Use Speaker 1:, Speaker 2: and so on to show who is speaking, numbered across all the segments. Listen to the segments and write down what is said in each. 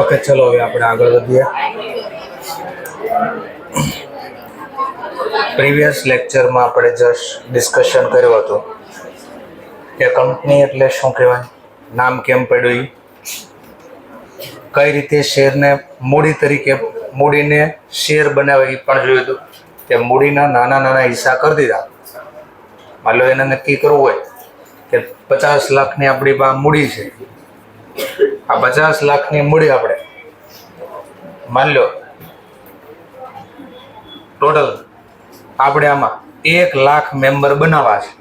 Speaker 1: Okay, ચલો હવે આપણે આગળ વધીએ. પ્રીવિયસ લેક્ચરમાં આપણે જસ્ટ ડિસ્કશન કર્યું હતું કે કંપની એટલે શું કહેવાય, નામ કેમ પડ્યું, કઈ રીતે શેરને મૂડી તરીકે મૂડીને શેર બનાવે એ પણ જોયું હતું કે મૂડીના નાના નાના હિસ્સા કરી દીધા. માની લો એને નક્કી કરવું હોય કે 50 લાખની આપણી પાસે મૂડી છે, આ 50 લાખની મૂડી આપણે માની લો ટોટલ આપણે આમાં 1 લાખ મેમ્બર બનાવવા છે,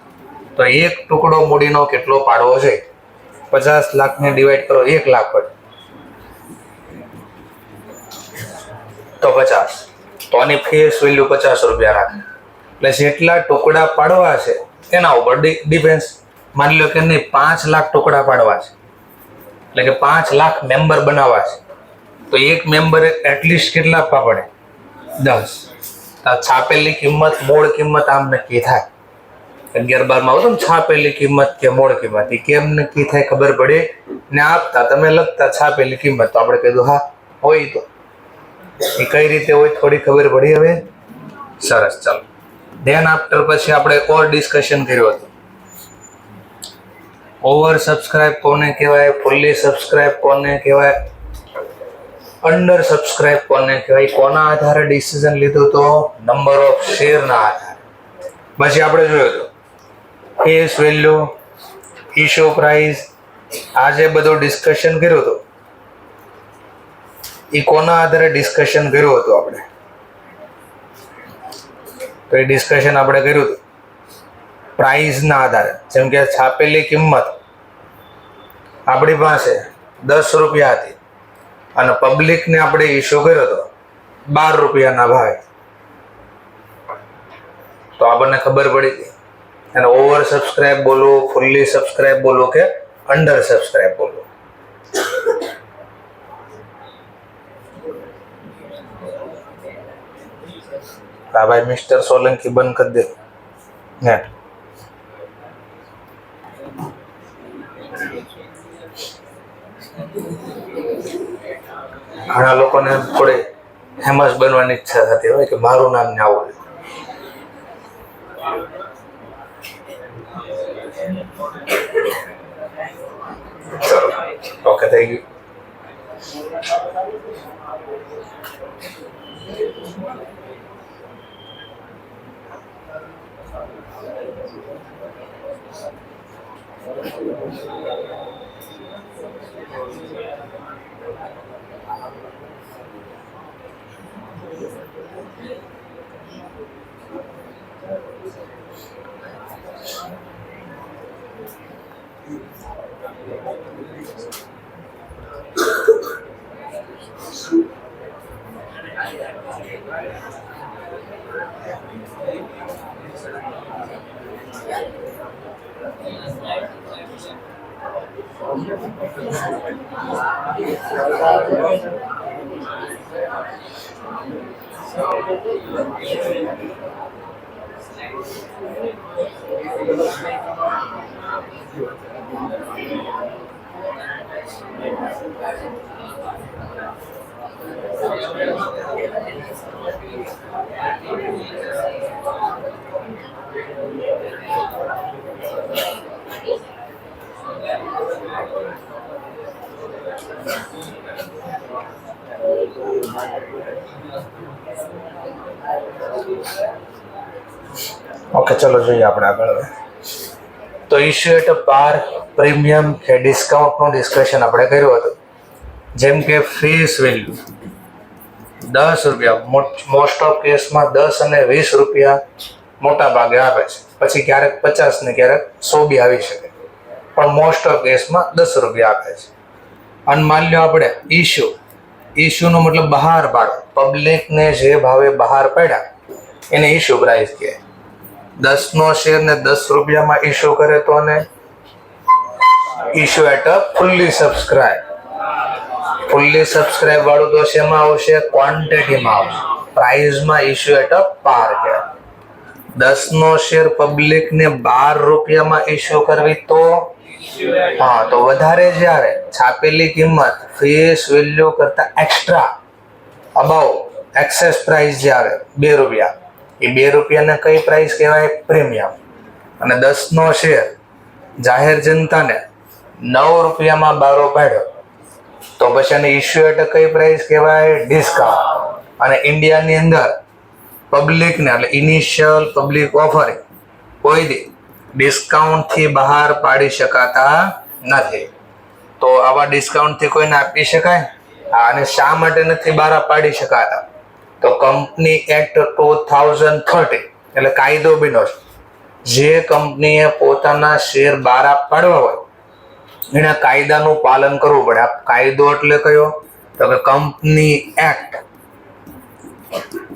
Speaker 1: તો એક ટુકડો મૂડીનો કેટલો પાડવો છે? 50 લાખને ડિવાઈડ કરો 1 લાખ પર તો 50, તો આની ફેસ વેલ્યુ 50 રૂપિયા રાખે. એટલે જેટલા ટુકડા પાડવા છે એના ઉપર ડિપેન્ડ. માની લો કે નહીં 5 લાખ ટુકડા પાડવા છે, એટલે કે 5 લાખ મેમ્બર બનાવવા છે, તો એક મેમ્બર એટલીસ્ટ કેટલા આપવા પડે? 10. છાપેલી કિંમત મૂળ કિંમત આમ નક્કી થાય. 11-12 માં આવતું છાપેલી કિંમત કે મૂળ કિંમત, એ કેમ નક્કી થાય ખબર પડે ને? આપતા તમે લખતા છાપેલી કિંમત, તો આપણે કીધું હા હોય. તો એ કઈ રીતે હોય થોડી ખબર પડી હવે? સરસ, ચાલો. ધેન આફ્ટર પછી આપણે ઓર ડિસ્કશન કર્યું હતું. ઓવર સબસ્ક્રાઇબ કોને કહેવાય, ફુલ્લી સબસ્ક્રાઇબ કોને કહેવાય, અંડર સબસ્ક્રાઇબ કોને કહેવાય, કોના આધારે ડિસિઝન લીધું? તો નંબર ઓફ શેરના આધારે. પછી આપણે જોયું હતું ફેસ વેલ્યુ, ઇશ્યુ પ્રાઇસ, આજે બધું ડિસ્કશન કર્યું હતું. એ કોના આધારે ડિસ્કશન કર્યું હતું આપણે? તો એ ડિસ્કશન આપણે કર્યું હતું પ્રાઇસના આધારે. જેમ કે છાપેલી કિંમત આપણી પાસે 10 રૂપિયા હતી અને પબ્લિકને આપણે ઇશ્યુ કર્યો હતો 12 રૂપિયાના ભાવે, તો આપણને ખબર પડી હતી. અને ઓવર સબસ્ક્રાઇબ બોલવું, ફુલ્લી સબસ્ક્રાઇબ બોલવું કે અંડર સબસ્ક્રાઇબ બોલવું. હા ભાઈ, મિસ્ટર સોલંકી બંધ કરી દે નેટ. ઘણા લોકોને થોડી ફેમસ બનવાની ઈચ્છા થતી હોય કે મારું નામ ને આવું. ઓકે, થઈ ગયું. ઓકે, ચલો જોઈએ આપણે આગળ હવે. તો ઇશ્યુ એટ પાર, પ્રીમિયમ કે ડિસ્કાઉન્ટનું ડિસ્કશન આપણે કર્યું હતું. જેમ કે ફેસ વેલ્યુ 10 રૂપિયા, મોસ્ટ ઓફ કેસમાં 10 અને 20 રૂપિયા મોટા ભાગે આપે છે. પછી ક્યારેક 50 ને ક્યારેક 100 બી આવી શકે, પણ મોસ્ટ ઓફ કેસમાં 10 રૂપિયા આપે છે. અને માની લો આપણે ઇશ્યુનો મતલબ બહાર પાડો, પબ્લિકને જે ભાવે બહાર પાડ્યા એને ઇશ્યુ પ્રાઇસ કહે. 10 નો શેર ને 10 રૂપિયામાં ઇશ્યુ કરે તો ને issue at a fully subscribe. Fully subscribe વાળું તો શેમાં આવશે? ક્વોન્ટિટીમાં આવશે. પ્રાઇસમાં ઇશ્યુ એટ અ પાર કહેવાય. 10નો શેર પબ્લિકને 12 રૂપિયામાં ઇસ્યુ કરવી તો હા, તો વધારે જે આવે છાપેલી કિંમત ફેસ વેલ્યુ કરતા એક્સ્ટ્રા અબાઉ એક્સેસ પ્રાઇસ જે આવે 2 રૂપિયા, એ 2 રૂપિયાને કઈ પ્રાઇસ કહેવાય? પ્રીમિયમ. અને 10નો શેર જાહેર જનતાને 9 રૂપિયામાં બારો પાડ્યો તો પછી આની ઇસ્યુ એટલે કઈ પ્રાઇસ કહેવાય? ડિસ્કાઉન્ટ. અને ઇન્ડિયાની અંદર પબ્લિકને એટલે ઇનિશિયલ પબ્લિક ઓફરિંગ કોઈ દી ડિસ્કાઉન્ટથી બહાર પાડી શકાતા નથી. તો આવા ડિસ્કાઉન્ટથી કોઈને આપી શકાય? અને શા માટે નથી બહાર પાડી શકાતા? તો કંપની એક્ટ 2013 એટલે કાયદો બન્યો છે. જે કંપનીએ પોતાના શેર બહાર પાડવા હોય એના કાયદાનું પાલન કરવું પડે. આ કાયદો એટલે કયો? તો કે કંપની એક્ટ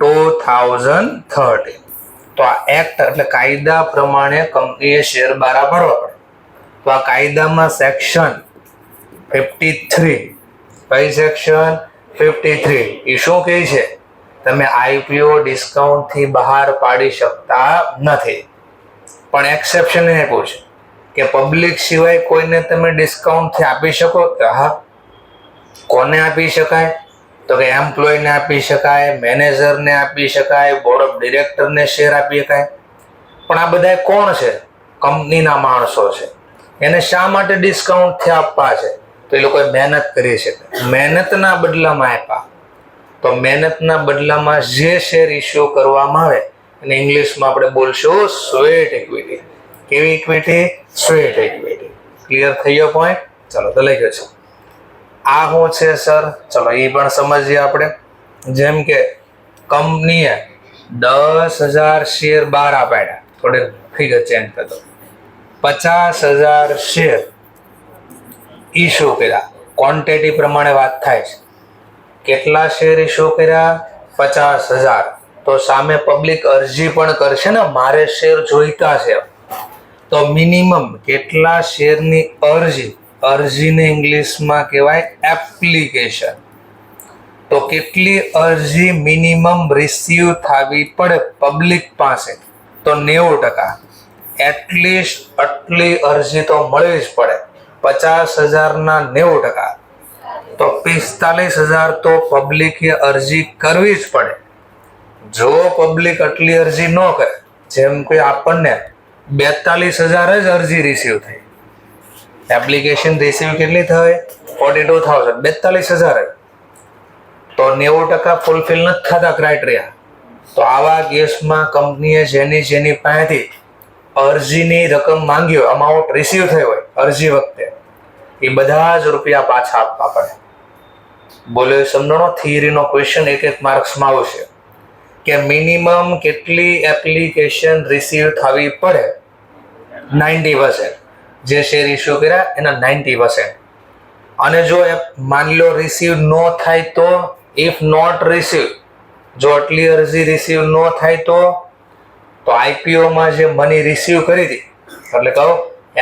Speaker 1: 2013. તો આ એક્ટ એટલે કાયદા પ્રમાણે કંપનીએ શેર બહાર પાડવા પડે. તો આ કાયદામાં સેક્શન 53, કઈ સેક્શન? 53 એ શું કહે છે? તમે આઈપીઓ ડિસ્કાઉન્ટથી બહાર પાડી શકતા નથી. પણ એક્સેપ્શન એ આપ્યું છે કે પબ્લિક સિવાય કોઈને તમે ડિસ્કાઉન્ટથી આપી શકો? હા. કોને આપી શકાય? તો કે એમ્પ્લોયને આપી શકાય, મેનેજરને આપી શકાય, બોર્ડ ઓફ ડિરેક્ટરને શેર આપી શકાય. પણ આ બધા કોણ છે? કંપનીના માણસો છે. એને શા માટે ડિસ્કાઉન્ટથી આપવા છે? તો એ લોકોએ મહેનત કરી છે, મહેનતના બદલામાં આપ્યા. તો મહેનતના બદલામાં જે શેર ઇસ્યુ કરવામાં આવે અને ઇંગ્લિશમાં આપણે બોલશું સ્વેટ ઇક્વિટી. કેવી ઇક્વિટી? Sweat equity. ક્લિયર થઈ ગયો પોઈન્ટ? ચલો તો લઈ ગયો છે. આ શું છે સર? ચલો એ પણ સમજીએ આપણે. જેમ કે કંપનીએ 10,000 શેર બહાર પાડ્યા, થોડે ફિગર ચેન્જ કરતો, 50,000 શેર ઇસ્યુ કર્યા. ક્વોન્ટિટી પ્રમાણે વાત થાય છે. કેટલા શેર ઇસ્યુ કર્યા? 50,000. તો સામે પબ્લિક અરજી પણ કરશે ને, મારે શેર જોઈતા છે. તો મિનિમમ કેટલા શેરની અરજી? અરજીને ઇંગ્લિશમાં કહેવાય એપ્લિકેશન. તો કેટલી અરજી મિનિમમ રિસીવ થવી પડે પબ્લિક પાસે? તો 90%. એટલીસ્ટ આટલી અરજી તો મળવી જ પડે. 50,000ના 90%. તો 45,000 તો પબ્લિકે અરજી કરવી જ પડે. જો પબ્લિક આટલી અરજી ન કરે, જેમ કે આપણને 42,000 જ અરજી રિસીવ થઈ, એપ્લિકેશન રિસીવ કેટલી થઈ? 42,000, 42,000. તો 90% ફૂલફિલ નથી થતા ક્રાઇટેરિયા. તો આવા કેસમાં કંપનીએ જેની પાસેથી અરજીની રકમ માંગી હોય, અમાઉન્ટ રિસીવ થઈ હોય અરજી વખતે, એ બધા જ રૂપિયા પાછા આપવા પડે. બોલે સમજણો? થિયરીનો ક્વેશ્ચન એક માર્ક્સમાં આવશે કે મિનિમમ કેટલી એપ્લિકેશન રિસીવ થવી પડે? 90%. જે શેર ઇસ્યુ કર્યા એના 90%. અને જો માની લો રિસીવ ન થાય તો, ઇફ નોટ રિસીવ, જો આટલી અરજી રિસીવ ન થાય તો આઈપીઓમાં જે મની રિસીવ કરી હતી, એટલે કહો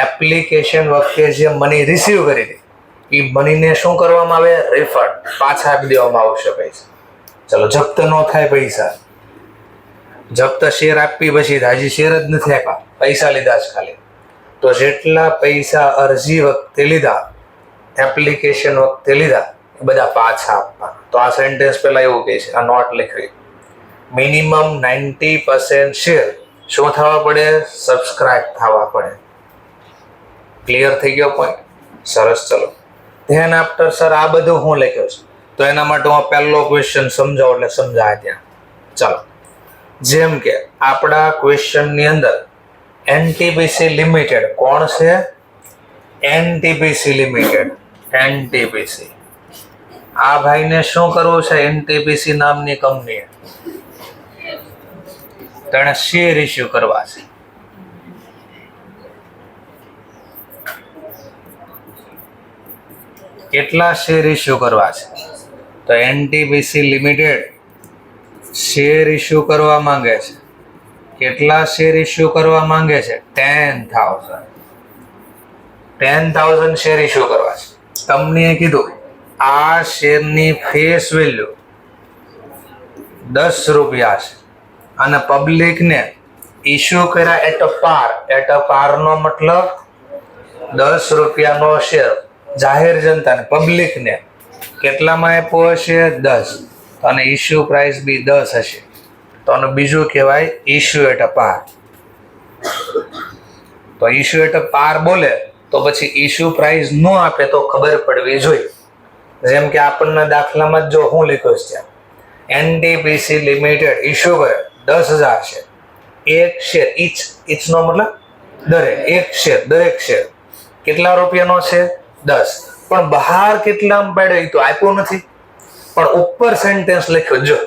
Speaker 1: એપ્લિકેશન વખતે જે મની રિસીવ કરી હતી એ મનીને શું કરવામાં આવે? રિફંડ, પાછા આપી દેવામાં આવશે પૈસા. ચલો જપ્ત ન થાય પૈસા. જપ્ત શેર આપી પછી હજી શેર જ નથી આપ્યા, પૈસા લીધા જ ખાલી. તો જેટલા પૈસા અરજી વખતે લીધા, એપ્લિકેશન વખતે લીધા, એ બધા પાછા આપવા. તો આ સેન્ટેન્સ પહેલા એવું કહે છે, આ નોટ લખવી. મિનિમમ 90% શેર શું થવા પડે? સબસ્ક્રાઇબ થવા પડે. ક્લિયર થઈ ગયો પોઈન્ટ? સરસ. ચલો ધ્યાન આફ્ટર સર આ બધું હું લખ્યો છું, તો એના માટે હું પહેલો ક્વેશ્ચન સમજાવું એટલે સમજાય ત્યાં. ચાલો, જેમ કે આપણા ક્વેશ્ચનની અંદર એનટીપીસી લિમિટેડ કોણ છે? NTPC limited. એનટીપીસી આ ભાઈને શું કરવું છે? એનટીપીસી નામની કંપનીએ તેણે શેર ઇસ્યુ કરવા છે. કેટલા શેર ઇસ્યુ કરવા છે? તો એનટીપીસી લિમિટેડ શેર ઇસ્યુ કરવા માંગે છે. કેટલા શેર ઇસ્યુ કરવા માંગે છે? 10,000. 10,000 શેર ઇસ્યુ કરવા છે. કંપનીએ કીધું આ શેરની ફેસ વેલ્યુ 10 રૂપિયા છે અને પબ્લિકને ઇસ્યુ કર્યા એટ અ પાર નો મતલબ 10 રૂપિયાનો શેર જાહેર જનતાને, પબ્લિકને કેટલામાં આપ્યો હશે? 10. અને ઇસ્યુ પ્રાઇસ બી 10 હશે, તો આનું બીજું કહેવાય ઇસ્યુ એટ અ પાર. તો ઇસ્યુ એટ અ પાર બોલે તો પછી ઇસ્યુ પ્રાઇસ ન આપે તો ખબર પડવી જોઈએ. જેમ કે આપણને દાખલામાં જો હું લખ્યું છે, એનટીપીસી લિમિટેડ ઇસ્યુ કરે 10,000 શેર. એક શેર ઈચ નો મતલબ દરેક શેર કેટલા રૂપિયાનો છે? 10. પણ બહાર કેટલામાં પાડ્યો એ તો આપ્યું નથી, પણ ઉપર સેન્ટેન્સ લખ્યો જો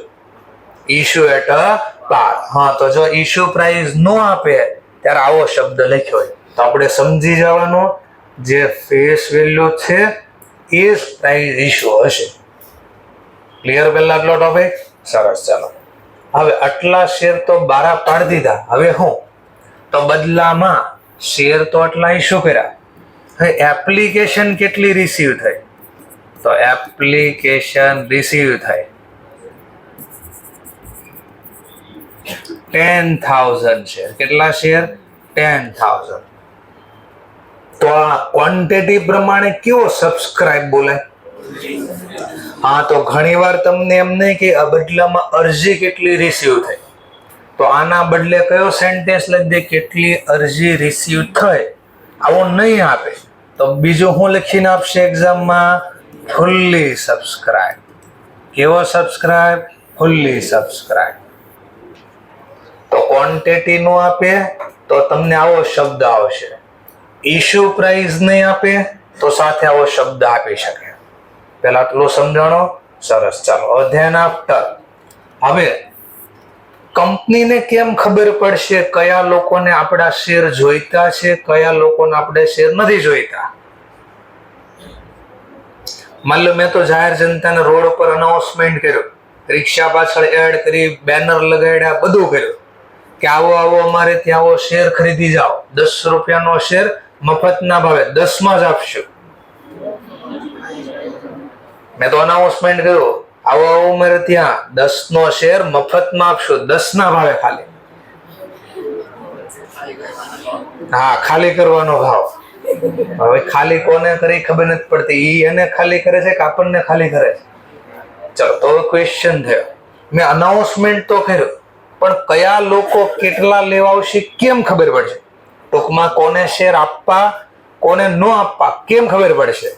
Speaker 1: ઇસ્યુ એટ અ પાર. હા, તો જો ઇસ્યુ પ્રાઇસ નો આપે ત્યારે આવો શબ્દ લખ્યો હોય તો આપણે સમજી જવાનું જે ફેસ વેલ્યુ છે એ જ પ્રાઇસ ઇસ્યુ હશે. ક્લિયર પહેલા આટલો ટોપિક? સરસ. ચાલો હવે આટલા શેર તો બારા પાડી દીધા. હવે હું તો બદલામાં શેર તો આટલા ઇસ્યુ કર્યા, હવે એપ્લિકેશન કેટલી રિસીવ થઈ? તો એપ્લિકેશન રિસીવ થઈ 10,000 શેર. કેટલા શેર? 10,000. તો આ ક્વોન્ટિટી પ્રમાણે કેવો સબસ્ક્રાઇબ બોલે? હા, તો ઘણીવાર તમને એમ નહીં કે આ બદલામાં અરજી કેટલી રિસીવ થઈ, તો આના બદલે કયો સેન્ટેન્સ લખી દે? કેટલી અરજી રિસીવ થઈ. આવું નહીં આપે તો બીજું હું લખીને આપશે એક્ઝામમાં? Fully subscribe. કેવો સબસ્ક્રાઇબ? Fully subscribe. તો ક્વોન્ટિટી નો આપે તો તમને આવો શબ્દ આવશે. ઇસ્યુ પ્રાઇસ નહીં આપે તો સાથે આવો શબ્દ આપી શકે. પહેલા આટલું સમજાણો? સરસ. ચાલો અધ્યયન આફ્ટર. હવે કંપનીને કેમ ખબર પડશે કયા લોકોને આપણા શેર જોઈતા છે, કયા લોકોને આપણે શેર નથી જોઈતા? માન લો મેં તો જાહેર જનતાને રોડ પર અનાઉન્સમેન્ટ કર્યું, રિક્ષા પાછળ એડ કરી, બેનર લગાડ્યા, બધું કર્યું કે આવો અમારે ત્યાં આવો, શેર ખરીદી જાઓ, 10 રૂપિયાનો શેર મફતના ભાવે 10 માં જ આપશું. મેં તો અનાઉન્સમેન્ટ કર્યું, આવો અમારે ત્યાં 10 નો શેર મફતમાં આપશું, 10 ના ભાવે ખાલી. હા, ખાલી કરવાનો ભાવ. હવે ખાલી કોને કરી ખબર નથી પડતી, ઈ એને ખાલી કરે છે કે આપણને ખાલી કરે છે? ચલો, તો ક્વેશ્ચન થયો, મેં અનાઉન્સમેન્ટ તો કર્યું પણ કયા લોકો કેટલા લેવા આવશે કેમ ખબર પડશે? ટૂંકમાં કોને શેર આપવા, કોને ન આપવા કેમ ખબર પડશે?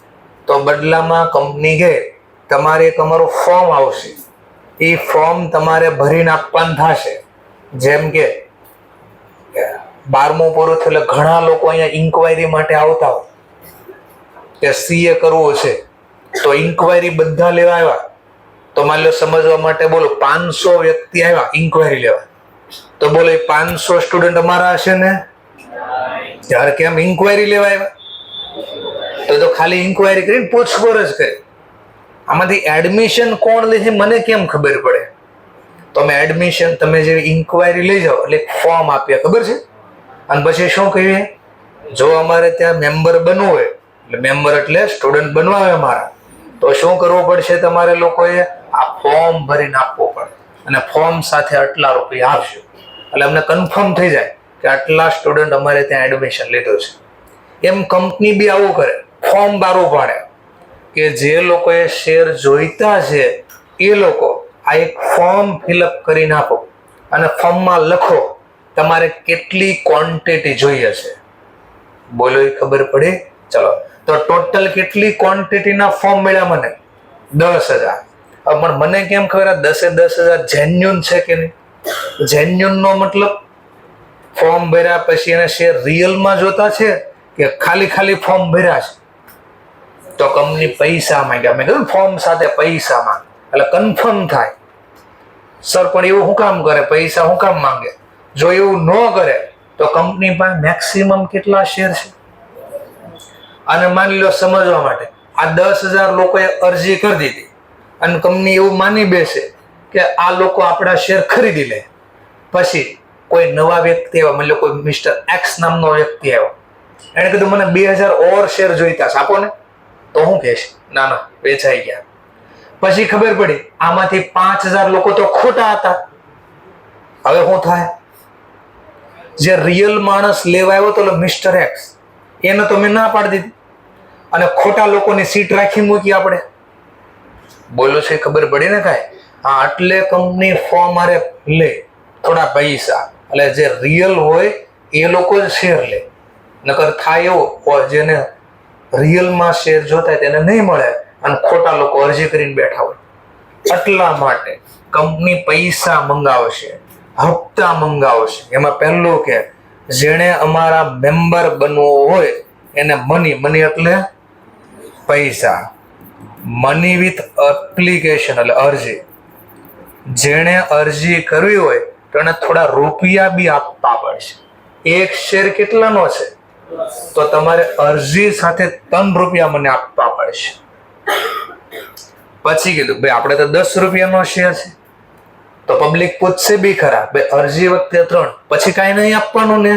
Speaker 1: તો બદલામાં કંપની કે તમારે એક અમારું ફોર્મ આવશે, એ ફોર્મ તમારે ભરીને આપવાનું થશે. જેમ કે 12મું પૂરું થયું એટલે ઘણા લોકો અહીંયા ઇન્ક્વાયરી માટે આવતા હોય કે સીએ કરવું છે, તો ઇન્ક્વાયરી બધા લેવા આવ્યા. તો માન લો સમજવા માટે બોલો 500 વ્યક્તિ આવ્યા ઇન્ક્વાયરી લેવા, તો બોલો એ 500 સ્ટુડન્ટ અમારા હશે ને? ત્યારે કેમ ઇન્ક્વાયરી લેવા આવ્યા? તો ખાલી ઇન્ક્વાયરી કરીને પૂછપરછ કરી. આમાંથી એડમિશન કોણ લે છે મને કેમ ખબર પડે? તો અમે એડમિશન તમે જે ઇન્ક્વાયરી લઈ જાઓ એટલે ફોર્મ આપ્યા, ખબર છે? અને પછી શું કહીએ? જો અમારે ત્યાં મેમ્બર બનવું હોય, એટલે મેમ્બર એટલે સ્ટુડન્ટ બનવા હોય અમારા, તો શું કરવું પડશે? તમારે લોકોએ આ ફોર્મ ભરીને આપવું પડે અને ફોર્મ સાથે આટલા રૂપિયા આપજો એટલે અમને કન્ફર્મ થઈ જાય કે આટલા સ્ટુડન્ટ અમારે ત્યાં એડમિશન લીધું છે. એમ કંપની બી આવું કરે, ફોર્મ બારું પાડે કે જે લોકોએ શેર જોઈતા છે એ લોકો આ એક ફોર્મ ફિલઅપ કરી નાખો અને ફોર્મમાં લખો તમારે કેટલી ક્વોન્ટિટી જોઈએ છે. બોલો, એ ખબર પડી? ચલો, તો ટોટલ કેટલી ક્વોન્ટિટીના ફોર્મ મળ્યા મને? 10,000. પણ મને કેમ ખબર આ 10,000 જેન્યુન છે કે નહીં? જેન્યુન નો મતલબ ફોર્મ ભર્યા પછી એને શેર રિયલમાં જોતા છે કે ખાલી ફોર્મ ભર્યા છે? તો કંપની પૈસા માંગ્યા. મેં કીધું ફોર્મ સાથે પૈસા માંગે એટલે કન્ફર્મ થાય. સર પણ એવું શું કામ કરે, પૈસા શું કામ માંગે? જો એવું ન કરે તો કંપની પાસે મેક્સિમમ કેટલા શેર છે? અને માની લો સમજવા માટે આ 10,000 લોકોએ અરજી કરી દીધી અને કંપની એવું માની બેસે કે આ લોકો આપણા શેર ખરીદી લે. પછી કોઈ નવા વ્યક્તિ આવ્યા, માની લો કોઈ મિસ્ટર એક્સ નામનો વ્યક્તિ આવ્યો, એને કીધું મને 2,000 ઓર શેર જોઈતા છે, આપો ને. તો હું કહેશ ના, વેચાઈ ગયા. પછી ખબર પડી આમાંથી 5,000 લોકો તો ખોટા હતા. હવે શું થાય? જે રિયલ માણસ લેવા આવ્યો તો મિસ્ટર એક્સ, એને તો મેં ના પાડી દીધી અને ખોટા લોકોની સીટ રાખી મૂકી આપણે. બોલો છે ખબર પડી ને કાંઈ? હા, એટલે કંપની ફોર્મ મારે લે થોડા પૈસા, એટલે જે રિયલ હોય એ લોકો જ શેર લે. નકર થાય એવું જેને રિયલમાં શેર જોતા તેને નહીં મળે અને ખોટા લોકો અરજી કરીને બેઠા હોય. એટલા માટે કંપની પૈસા મંગાવશે, હપ્તા મંગાવશે. એમાં પહેલું કે જેણે અમારા મેમ્બર બનવું હોય એને મની એટલે પૈસા, મની વિથ એપ્લિકેશન એટલે અરજી. જેણે અરજી કરવી હોય તો એને થોડા રૂપિયા બી આપવા પડશે. એક શેર કેટલાનો છે? તો તમારે અરજી સાથે 3 રૂપિયા મને આપવા પડશે. પછી કીધું ભાઈ આપણે તો 10 રૂપિયાનો શેર છે, તો પબ્લિક પૂછશે બી ખરા ભાઈ અરજી વખતે 3, પછી કાંઈ નહીં આપવાનું ને.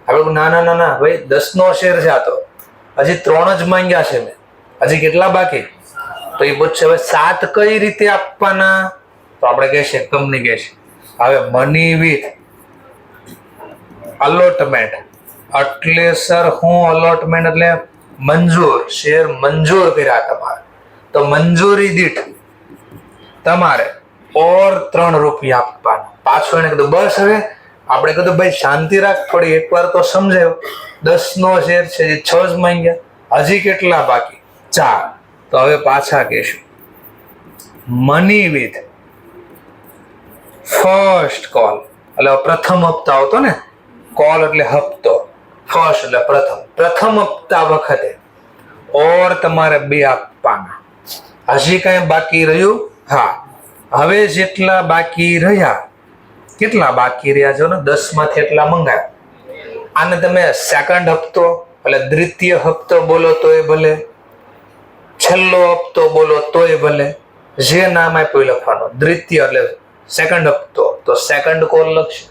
Speaker 1: હવે ના ભાઈ 10 નો શેર છે, આ તો હજી 3 જ માંગ્યા છે મેં, હજી કેટલા બાકી? તો એ પૂછશે હવે 7 કઈ રીતે આપવાના? તો આપણે કહેશે કંપની કહેશે હવે મની વિથ અલોટમેન્ટ. એટલે સર હું અલોટમેન્ટ એટલે મંજૂર, શેર મંજૂર કર્યા તમારે, તો મંજૂરી દીઠ તમારે ઓર 3 રૂપિયા આપવાના. પાછું એને કીધું બસ. હવે આપણે કીધું ભાઈ શાંતિ રાખ થોડી, એકવાર તો સમજાયો. 10 નો શેર છે, 6 જ માંગ્યા, હજી કેટલા બાકી? 4. તો હવે પાછા કહેશું મની વિથ ફર્સ્ટ કોલ, એટલે પ્રથમ હપ્તા આવતો ને, કોલ એટલે હપ્તો, ફર્સ્ટ એટલે પ્રથમ હપ્તા વખતે ઓર તમારે 2 આપવાના. હજી કઈ બાકી રહ્યું? હા, હવે જેટલા બાકી રહ્યા, કેટલા બાકી રહ્યા છો ને 10 માંથી એટલા મંગાય. આને તમે સેકન્ડ હપ્તો એટલે દ્વિતીય હપ્તો બોલો તોય ભલે, છેલ્લો હપ્તો બોલો તોય ભલે, જે નામ આપ્યું લખવાનું. દ્વિતીય એટલે સેકન્ડ હપ્તો તો સેકન્ડ કોલ લખશે.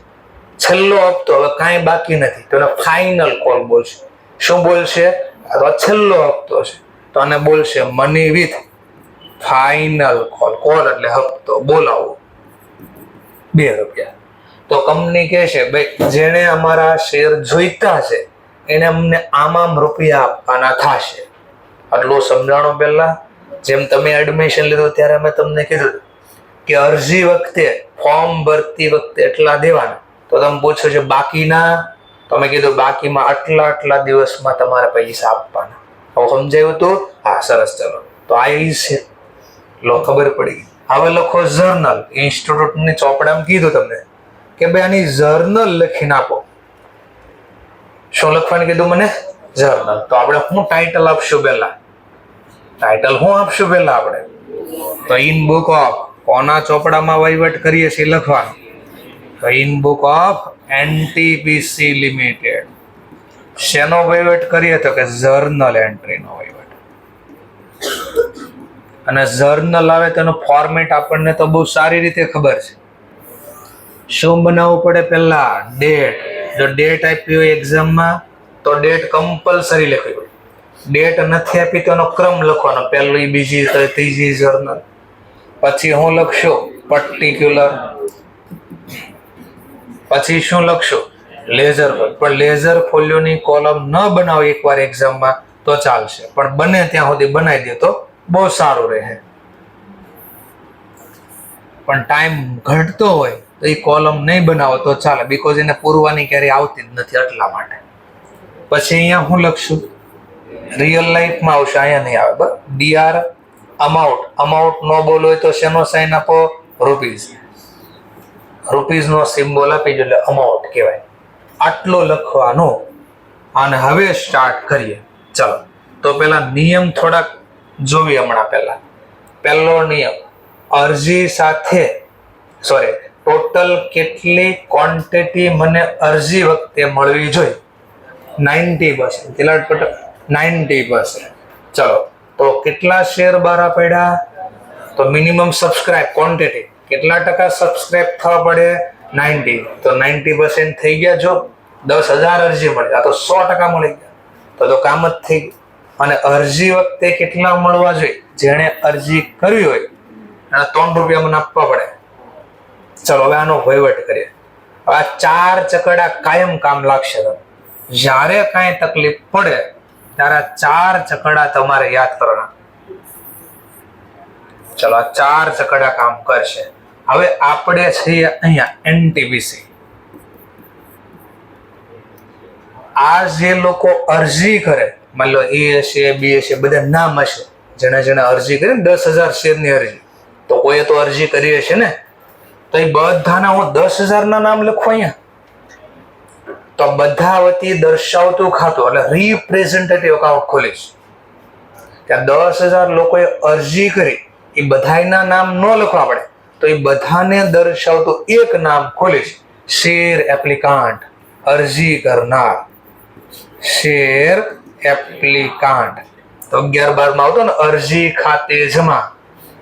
Speaker 1: છેલ્લો હપ્તો હવે કાંઈ બાકી નથી તો ફાઇનલ કોલ બોલશે. શું બોલશે? અથવા છેલ્લો હપ્તો છે તો આને બોલશે money with final call. Call એટલે હપ્તો, બોલાવો 2 રૂપિયા. તો કંપની કહે છે ભાઈ જેણે અમારા શેર જોઈતા છે એને અમને આમ રૂપિયા આપવાના થશે. આટલું સમજાણો. પહેલા જેમ તમે એડમિશન લીધું ત્યારે મેં તમને કીધું કે અરજી વખતે ફોર્મ ભરતી વખતે એટલા દેવાના, તો તમે પૂછો છો બાકીના, તમે કીધું બાકીમાં આટલા દિવસમાં તમારે પૈસા આપવાના. હવે સમજાયું તું? હા, સરસ. ચલો તો આ છે, લો ખબર પડી ગઈ. હવે લખો જર્નલ. ઇન્સ્ટિટ્યૂટની ચોપડામાં કીધું તમને કે ભાઈ આની જર્નલ લખીને આપો. શું લખવાનું કીધું મને? જર્નલ. તો આપણે શું ટાઇટલ આપશું? પહેલા ટાઇટલ શું આપશું? પહેલા આપણે તો ઇન બુક ઓફ, કોના ચોપડામાં વહીવટ કરીએ છીએ લખવાનું? તો in book of NTPC limited. શેનો વહીવટ કરીએ? તો કે જર્નલ એન્ટ્રીનો વહીવટ. અને જર્નલ આવે તેનો ફોર્મેટ આપણને તો બહુ સારી રીતે ખબર છે. શું બનાવવું પડે? પહેલા ડેટ. જો ડેટ આપી હોય એક્ઝામમાં તો ડેટ કમ્પલસરી લખવી હોય. ડેટ નથી આપી તો એનો ક્રમ લખવાનો, પહેલી, બીજી, ત્રીજી જર્નલ. પછી હું લખશું? પર્ટિક્યુલર. પછી શું લખશું? Ledger folio. પણ લેઝર ફોલિયોની કોલમ ન બનાવો એકવાર એક્ઝામમાં તો ચાલશે, પણ બને ત્યાં સુધી બનાવી દે તો બહુ સારું રહે. પણ ટાઈમ ઘટતો હોય તો એ કોલમ નહીં બનાવો તો ચાલે, બીકોઝ એને પૂરવાની ક્યારેય આવતી જ નથી એટલા માટે. પછી અહીંયા હું લખશું? રિયલ લાઈફમાં આવશે, અહીંયા નહીં આવે. બરાબર. DR amount. અમાઉન્ટ નો બોલો હોય તો શેનો સાઇન આપો? રૂપીઝ. રૂપીઝ નો સિમ્બોલ આપી દો એટલે અમાઉન્ટ કહેવાય. આટલો લખવાનો. અને હવે સ્ટાર્ટ કરીએ. ચલો તો પેલા નિયમ થોડાક જોઈએ હમણાં. પહેલો નિયમ, અરજી સાથે ટોટલ કેટલી ક્વોન્ટિટી મને અરજી વખતે મળવી જોઈએ? 90%. કેટલા? 90%. ચલો તો કેટલા શેર બહાર પડ્યા? તો મિનિમમ સબસ્ક્રાઇબ ક્વોન્ટિટી કેટલા ટકા સબસ્ક્રાઇબ થવા પડે? 90. તો 90% થઈ ગયા. જો 10,000 અરજી મળી, આ તો 100% મળી ગયા, તો કામ જ થઈ ગયું. અને અરજી વખતે કેટલા મળવા જોઈએ? જેણે અરજી કરવી હોય એના 3 રૂપિયા મને આપવા પડે. ચલો હવે આનો વહીવટ કરીએ. આ 4 ચકડા કાયમ કામ લાગશે. જ્યારે કાંઈ તકલીફ પડે ત્યારે 4 ચકડા તમારે યાદ કરવાના. ચલો, આ 4 ચકડા કામ કરશે. હવે આપણે છીએ અહીંયા એનટીપીસી. આ જે લોકો અરજી કરે, માન લો એ હશે, બી હશે, બધા નામ હશે, જેને અરજી કરી ને 10,000 શેરની અરજી, તો કોઈએ તો અરજી કરી હશે ને, તો એ બધાના હું 10,000 ના નામ લખું અહીંયા. તો બધા વતી દર્શાવતું ખાતું એટલે રિપ્રેઝેન્ટેટિવ એકાઉન્ટ ખોલીશ. ત્યાં 10,000 લોકોએ અરજી કરી, એ બધાના નામ ન લખવા પડે, તો એ બધાને દર્શાવતું એક નામ ખોલીશ. શેર એપ્લિકાન્ટ, અરજી કરનાર. શેર એપ્લિકાન્ટ. તો 11-12 માં આવતો ને અરજી ખાતે જમા.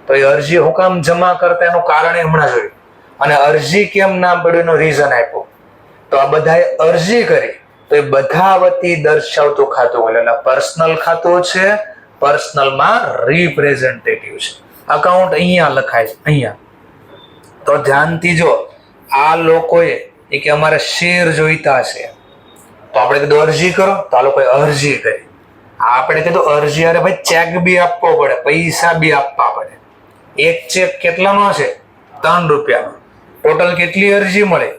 Speaker 1: તો એ અરજી હું કામ જમા કરતા એનું કારણ હમણાં જોયું, અને અરજી કેમ નામ પડ્યું એનો રીઝન આપ્યો. તો આ બધાએ અરજી કરી, તો એ બધા વતી દર્શાવતું ખાતું એટલે પર્સનલ ખાતું છે. પર્સનલમાં રિપ્રેઝેન્ટેટિવ છે. અકાઉન્ટ અહીંયા લખાય છે, અહીંયા. તો ધ્યાનથી જો, આ લોકોએ કે અમારે શેર જોઈતા છે, તો આપણે કીધું અરજી કરો, તો આ લોકોએ અરજી કરી. આપણે કીધું અરજી અરે ભાઈ ચેક બી આપવો પડે, પૈસા બી આપવા પડે. એક ચેક કેટલાનો છે? 3 રૂપિયાનો. ટોટલ કેટલી અરજી મળે?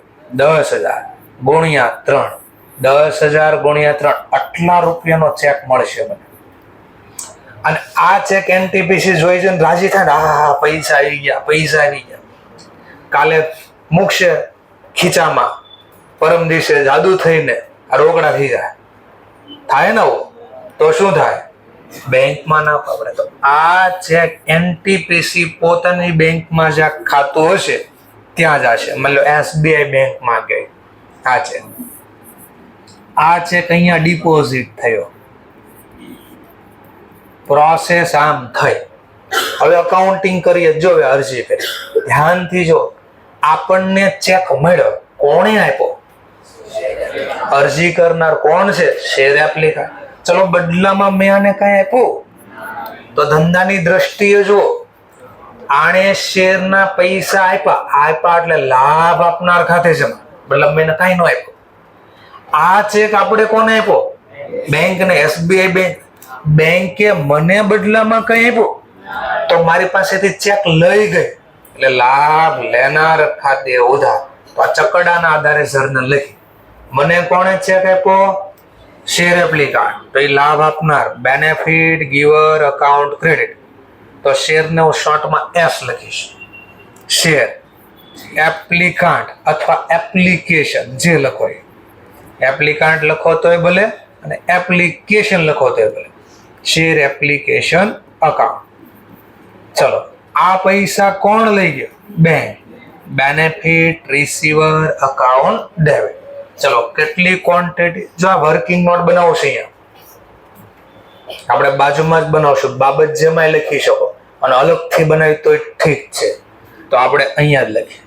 Speaker 1: 10,000 ગુણ્યા 3. 10,000 ગુણ્યા 3 આટલા રૂપિયાનો ચેક મળશે મને. અને આ ચેક એનટીપીસી જોઈ છે ને રાજી થાય ને, હા પૈસા આવી ગયા, પૈસા આવી ગયા. કાલે મૂકશે ખીચામાં, પરમ દિવસે જાદુ થઈને આ રોકડા થઈ જાય. થાય ને તો શું થાય? બેંકમાં ના પકડે. તો આ ચેક એનટીપીસી પોતાની બેંકમાં જ્યાં ખાતું હશે ત્યાં જ હશે. મતલબ એસબીઆઈ બેંકમાં ગઈ આ ચેક. આ ચેક અહીંયા ડિપોઝિટ થયો, પ્રોસેસ આમ થઈ. હવે અકાઉન્ટિંગ કરીએ, જો અરજી કરી, ધ્યાનથી જો, આપણને ચેક મળ્યો, કોણે આપ્યો? અરજી કરનાર કોણ છે? શેર એપ્લિકાન્ટ. ચલો, બદલામાં મેં આને કઈ આપ્યું, તો ધંધાની દ્રષ્ટિએ જુઓ, આણે શેરના પૈસા આપ્યા એટલે લાભ આપનાર ખાતે જમા, મતલબ મેં કઈ ન આપ્યો. આ ચેક આપણે કોને આપ્યો? બેંકને, એસબીઆઈ બેંક. બેંકે મને બદલામાં કઈ આપ્યું, તો મારી પાસેથી ચેક લઈ ગઈ, એટલે લાભ લેનાર ખાતે ઉધાર. તો આ ચકડાના આધારે જર્નલ લખી. મને કોણે ચેક આપ્યો? શેર એપ્લિકાન્ટ. તો એ લાભ આપનાર, બેનિફિટ ગીવર અકાઉન્ટ ક્રેડિટ. તો શેરને હું શોર્ટમાં એસ લખીશ. શેર એપ્લિકાન્ટ અથવા એપ્લિકેશન, જે લખો એ. એપ્લિકાન્ટ લખો તોય ભલે અને એપ્લિકેશન લખો તોય ભલે. Share application account. ચલો, આ પૈસા કોણ લઈ ગયો? Bank. Benefit receiver account debit. ચલો, કેટલી ક્વોન્ટિટી? જો આ વર્કિંગ નોટ બનાવશે, અહીંયા આપણે બાજુમાં જ બનાવશું, બાબત જેમાં લખી શકો, અને અલગથી બનાવી તો ઠીક છે. તો આપણે અહીંયા જ લખીએ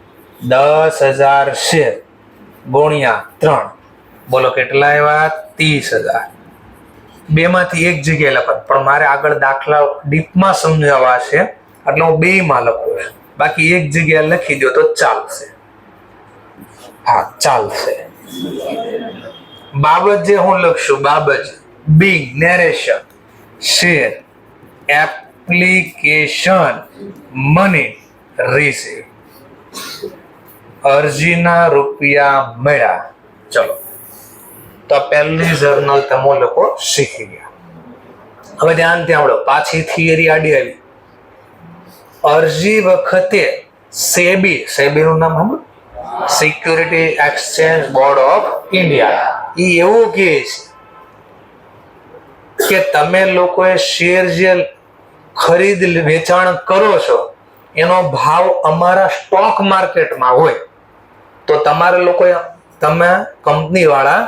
Speaker 1: 10,000 શેર ગુણ્યા 3. બોલો કેટલા આવ્યા? 30,000. બેમાંથી એક જગ્યાએ લખો, પણ મારે આગળ દાખલા ડીપમાં સમજાવવા છે એટલે હું બેમાં લખું છું. બાકી એક જગ્યાએ લખી દો તો ચાલશે. હા, ચાલશે. બાબત જે હું લખશું, બાબત Bing narration share application money receive. અરજીના રૂપિયા મળ્યા. ચલો, તો પહેલી જર્નલ તમે લોકો શીખી ગયા. હવે ધ્યાનથી સાંભળો, પાછી થિયરી આડી આવી. અરજી વખતે સેબી નું નામ સાંભળો, security exchange board of India, એ એવું કહે છે કે તમે લોકોએ શેર જે ખરીદ વેચાણ કરો છો એનો ભાવ અમારા સ્ટોક માર્કેટમાં હોય તો તમારે લોકોએ, તમે કંપની વાળા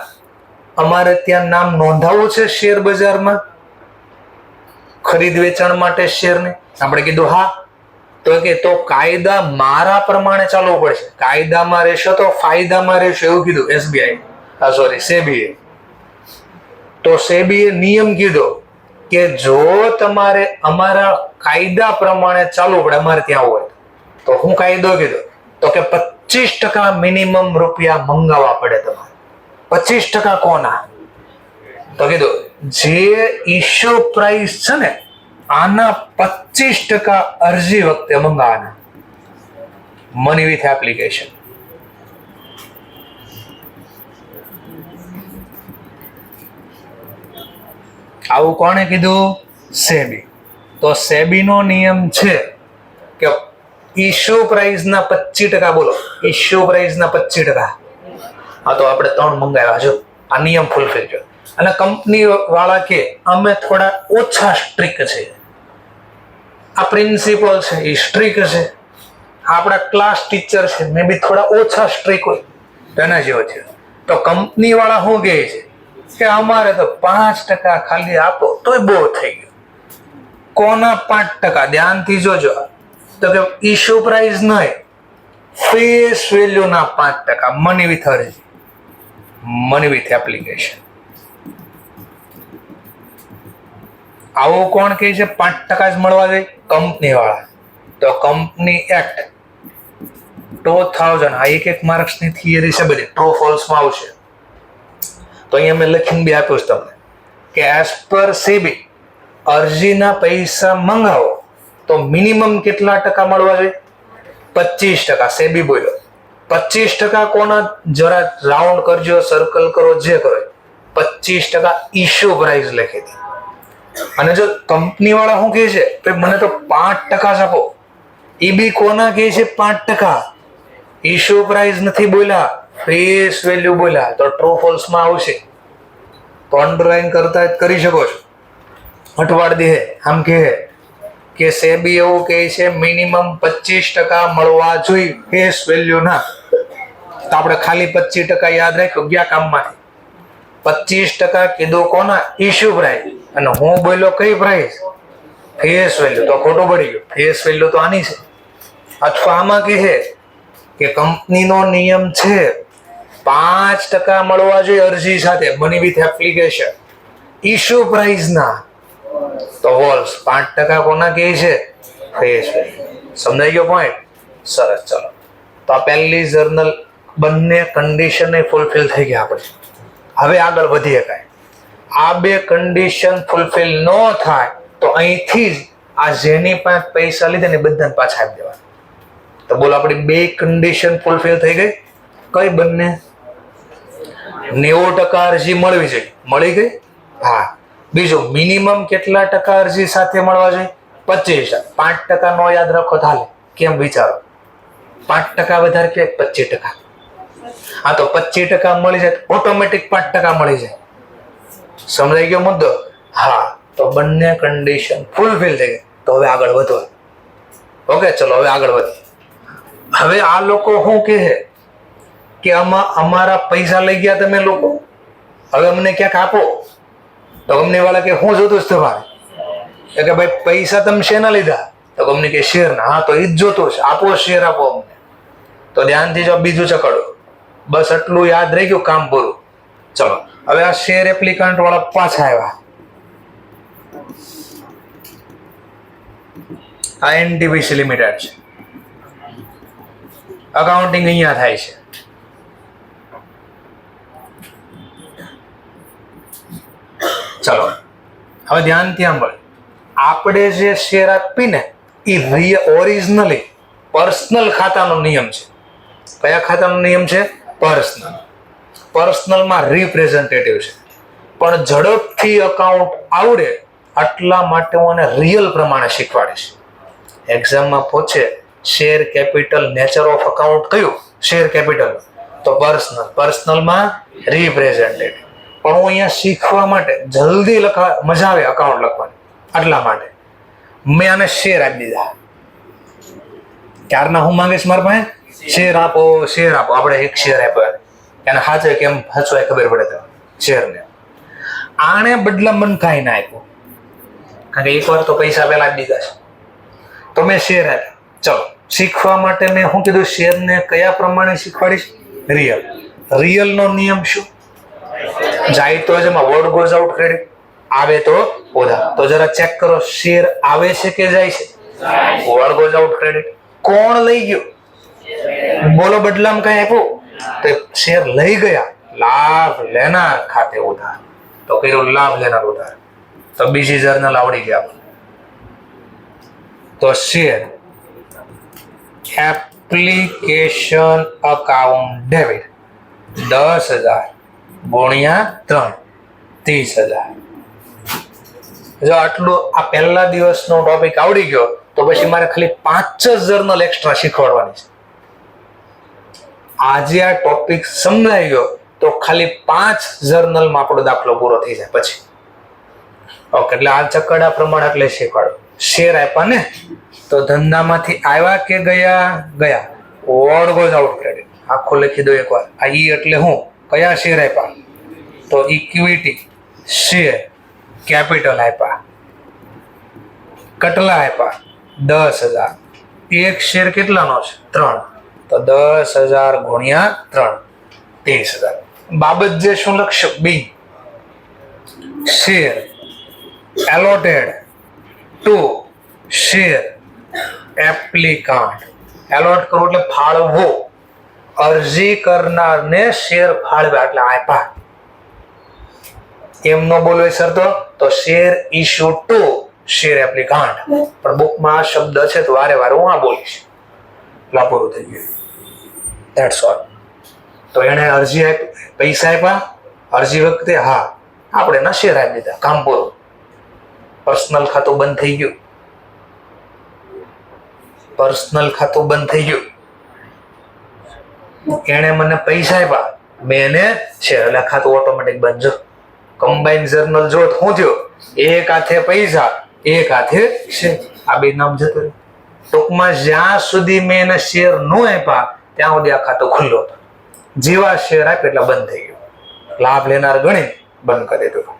Speaker 1: અમારે ત્યાં નામ નોંધાવવું છે શેર બજારમાં ખરીદ વેચાણ માટે શેરને. આપણે કીધું હા. તો કે તો કાયદા મારા પ્રમાણે ચાલવું પડશે. કાયદામાં રહેશો તો ફાયદામાં રહેશો, એવું કીધું એસબીઆઈ, સેબીએ. તો સેબીએ નિયમ કીધો કે જો તમારે અમારા કાયદા પ્રમાણે ચાલવું પડે, અમારે ત્યાં હોય તો હું કાયદો કીધો તો કે 25% મિનિમમ રૂપિયા મંગાવવા પડે તમારે. 25% કોના? તો કીધું જે ઇશ્યુ પ્રાઇસ છે ને આના 25% અરજી વખતે મંગાવવાના. Money with application. આવું કોણે કીધું? સેબી. તો સેબી નો નિયમ છે કે ઇશ્યુ પ્રાઇસ ના 25%. બોલો, ઇશ્યુ પ્રાઇસ ના 25%. હા, તો આપણે 3 મંગાવ્યા. જો આ નિયમ ફૂલફિલ કર્યો. અને કંપની વાળા કે અમે થોડા ઓછા સ્ટ્રિક્ટ છે. આ પ્રિન્સિપલ છે એ સ્ટ્રિક્ટ છે. આપણા ક્લાસ ટીચર છે મે બી થોડા ઓછા સ્ટ્રિક્ટ હોય એના જેવો છે. તો કંપની વાળા શું કહે છે કે અમારે તો 5% ખાલી આપો તોય બહુ થઈ ગયું. કોના 5%? ધ્યાનથી જોજો. તો કે ઇશ્યુ પ્રાઇસ નહીં, ફેસ વેલ્યુ ના 5%. મની વિથ અરજી, મની વિથ એપ્લિકેશન. આવું કોણ કહે છે 5% જ મળવા જોઈએ? કંપની વાળા. તો કંપની એક્ટ 2000, આ એક માર્ક્સની થિયરી છે બધી, ટ્રુ ફોલ્સમાં આવશે. તો અહીંયા મેં લખીને બી આપ્યું છે તમને કે એઝ પર સેબી અરજીના પૈસા મંગાવો તો મિનિમમ કેટલા ટકા મળવા જોઈએ? 25%. સેબી બોલ્યો 25% કોના? જરા રાઉન્ડ કરજો, સર્કલ કરો, જે કરો. 25% ઇશ્યુ પ્રાઇસ લખી હતી. અને જો કંપની વાળા શું કહે છે કે મને તો 5% જ આપો, એ બી કોના કહે છે? 5%. ઇશ્યુ પ્રાઇસ નથી બોલ્યા, ફેસ વેલ્યુ બોલ્યા. તો ટ્રુ ફોલ્સ માં આવશે. તો અંડરલાઈન કરતા જ કરી શકો છો. અટવાડ દે આમ કે સેબી એવું કહે છે મિનિમમ 25% મળવા જોઈએ ફેસ વેલ્યુ ના. તો આપણે ખાલી 25% યાદ રાખ્યું ગયા કામમાંથી. 25% કીધું કોના? Issue price. અને હું બોલ્યો કઈ પ્રાઇસ? Face value. તો ખોટું પડી ગયું. ફેસ વેલ્યુ તો આની છે. અથવા આમાં કહે કે કંપનીનો નિયમ છે 5% મળવા જોઈએ અરજી સાથે, money with application, issue price ના. તો વોલ્સ 5% કોના કહે છે? Face value. સમજાઈ ગયો પોઈન્ટ? સરસ. ચલો, તો આ પહેલી જર્નલ બંને કન્ડિશન ફૂલફિલ થઈ ગયા આપણે. હવે આગળ વધીએ. કાંઈ આ 2 કન્ડિશન ફૂલફિલ ન થાય તો અહીંથી જ આ જેની પાસે પૈસા લીધા ને બધાને પાછા આપી દેવા. તો બોલો આપણી 2 કન્ડિશન ફૂલફિલ થઈ ગઈ. કઈ બંને? 90% અરજી મળવી જોઈએ. મળી ગઈ? હા. બીજું મિનિમમ કેટલા ટકા અરજી સાથે મળવા જોઈએ? 25%. 5% નો યાદ રાખો થાલે. કેમ વિચારો? 5% વધારે કે 25%? હા, તો 25% મળી જાય ઓટોમેટિક 5% મળી જાય. સમજાઈ ગયો મુદ્દો? હા. તો બંને કન્ડિશન ફૂલફિલ થઈ ગઈ. તો હવે આગળ વધો. ઓકે, ચલો હવે આગળ વધીએ. હવે આ લોકો શું કહે કે અમારા પૈસા લઈ ગયા તમે લોકો, હવે અમને ક્યાંક આપો. તો કંપની વાળા કે શું જોતું છે તમારે? કે ભાઈ પૈસા તમે શેના લીધા? તો કંપની કે શેર ના. હા, તો એ જ જોતું છે. આપો, શેર આપો અમને. તો ધ્યાનથી જો બીજું ચકડો. બસ આટલું યાદ રહી ગયું, કામ પૂરું. ચલો હવે આ શેર એપ્લિકન્ટ વાળા પાછા આવ્યા. આ એનટીપીસી લિમિટેડ છે. અકાઉન્ટિંગ અહીંયા થાય છે. ચલો હવે ધ્યાનથી સાંભળ. આપણે જે શેર આપીને એ ઓરિજિનલી પર્સનલ ખાતાનો નિયમ છે. કયા ખાતાનો નિયમ છે? પર્સનલ. પર્સનલમાં રિપ્રેઝેન્ટેટિવ છે. પણ ઝડપથી અકાઉન્ટ આવડે આટલા માટે હું એને રિયલ પ્રમાણે શીખવાડીશ. એક્ઝામમાં પૂછે share capital nature of account કયું? Share capital. તો પર્સનલ. પર્સનલમાં રિપ્રેઝેન્ટેટિવ. પણ હું અહીંયા શીખવા માટે જલ્દી મજા આવે અકાઉન્ટ લખવાની, આટલા માટે મેં આને શેર આપી દીધા. ક્યારના હું માંગીશ મારા પાસે? શેર આપો, શેર આપો. આપણે એક શેર આપ્યો એને સાચે કેમ સાચું ખબર પડે તો શેરને. આણે બદલા મન કાંઈ ના આપ્યું, કારણ કે એકવાર તો પૈસા પહેલા આપી દીધા છે. તો મેં શેર આપ્યા. ચલો શીખવા માટે મેં શું કીધું? શેરને કયા પ્રમાણે શીખવાડીશ? રિયલ. રિયલનો નિયમ શું? જાય તો જેમાં વર્ડ ગોઝ આઉટ ક્રેડિટ, આવે તો ઓધા. તો જરા ચેક કરો શેર આવે છે કે જાય છે? Word goes out credit. કોણ લઈ ગયું? બોલો બદલામાં કઈ આપ્યું? તો શેર લઈ ગયા, લાભ લેનાર ખાતે ઉધાર. તો કર્યું લાભ લેનાર ઉધાર. તો બીજી જર્નલ આવડી ગયા. તો શેર એપ્લિકેશન અકાઉન્ટ ડેબિટ 10,000 ગુણ્યા 3 30,000. જો આટલું આ પહેલા દિવસનો ટોપિક આવડી ગયો તો પછી મારે ખાલી 5 જ જર્નલ એક્સ્ટ્રા શીખવાડવાની છે. આજે આ ટોપિક સમજાઈ ગયો તો ખાલી 5 જર્નલમાં આપણો દાખલો પૂરો થઈ જાય પછી. ઓકે, એટલે આ ચકડા પ્રમાણે એટલે શીખવાડો. શેર આપ્યા ને તો ધંધામાંથી આવ્યા કે ગયા? ગયા. વોર્ડ ગોઝ આઉટ ક્રેડિટ આખું લખી દો એકવાર. આ ઈ એટલે હું? કયા શેર આપ્યા? તો ઇક્વિટી શેર કેપિટલ આપ્યા. કેટલા આપ્યા? 10,000. એક શેર કેટલાનો છે? 3. તો 10,000 ગુણ્યા 3 30,000. બાબત જે શું લખશો? B. Share allotted to share applicant. Allot કરવું એટલે ફાળવો. અરજી કરનારને શેર ફાળવ્યા એટલે આપ્યા. એમ નો બોલવે સર તો share issue to share applicant. પણ બુકમાં આ શબ્દ છે તો વારે વારે હું આ બોલીશ. પૂરું થઈ ગયું. That's all. તો એને અરજી આપી, પૈસા આપ્યા અરજી વખતે. હા, આપણે ના શેર આપી દીધા, કામ પૂરું. પર્સનલ ખાતું બંધ થઈ ગયું. પર્સનલ ખાતું બંધ થઈ ગયું. એને મને પૈસા આપ્યા, મેં એને શેર, એટલે ખાતું ઓટોમેટિક બંધ. જો કમ્બાઇન જર્નલ જો શું થયો? એક હાથે પૈસા, એક હાથે શેર. આ બે નામ જતું રહ્યું. ટૂંકમાં જ્યાં સુધી મેં એને શેર ન આપ્યા ત્યાં સુધી આ ખાતું ખુલ્લું હતું. જેવા શેર આપ્યા એટલે બંધ થઈ ગયું. લાભ લેનાર ગણી બંધ કરી દીધું.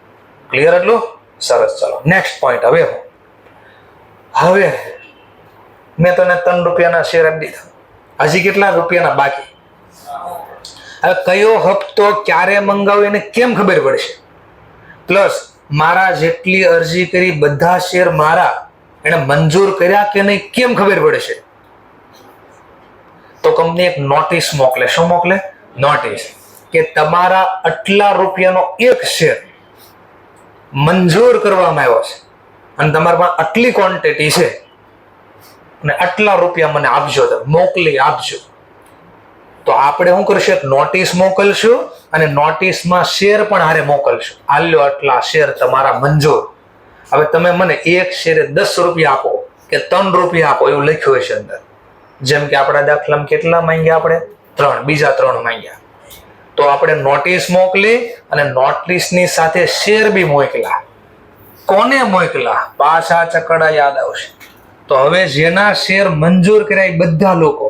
Speaker 1: ક્લિયર એટલું? સરસ. ચલો નેક્સ્ટ પોઈન્ટ. હવે મેં તને 3 રૂપિયાના શેર આપી દીધા, હજી કેટલા રૂપિયાના બાકી? હવે કયો હપ્તો ક્યારે મંગાવ્યો એને કેમ ખબર પડશે? પ્લસ મારા જેટલી અરજી કરી બધા શેર મારા એને મંજૂર કર્યા કે નહીં કેમ ખબર પડશે? તો કંપની એક નોટિસ મોકલે. શું મોકલે? નોટિસ કે તમારા આટલા રૂપિયાનો એક શેર મંજૂર કરવામાં આવ્યો છે અને તમારા પાસે આટલી ક્વોન્ટિટી છે અને આટલા રૂપિયા મને આપજો, મોકલી આપજો. તો આપણે શું કરશું? એક નોટિસ મોકલશું અને નોટિસમાં શેર પણ હારે મોકલશું. આલ્યો આટલા શેર તમારા મંજૂર. હવે તમે મને એક શેરે 10 રૂપિયા આપો કે 3 રૂપિયા આપો એવું લખ્યું હશે અંદર. જેમ કે આપણા દાખલામાં કેટલા માંગ્યા? આપણે 3, બીજા 3 માંગ્યા. તો આપણે નોટિસ મોકલી અને નોટિસની સાથે શેર બી મોકલા. કોને મોકલા? પાછા ચકડા યાદ આવશે. તો હવે જેના શેર મંજૂર કર્યા એ બધા લોકો.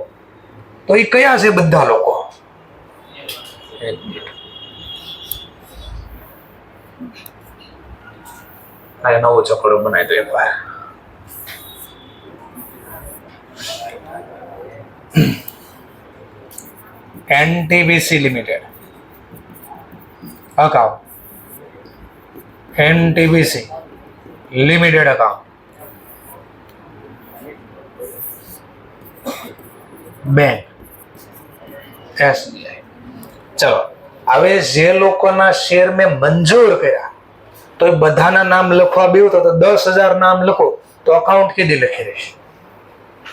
Speaker 1: તો એ કયા છે બધા લોકો? આ નવો ચકડો બનાવી દો એકવાર. NTBC limited account. NTBC limited account. Bank SBI. ચલો હવે જે લોકોના શેર મેં મંજૂર કર્યા તો એ બધાના નામ લખવા બેવું તો 10,000 નામ લખો તો અકાઉન્ટ કીધી લખી રહેશે.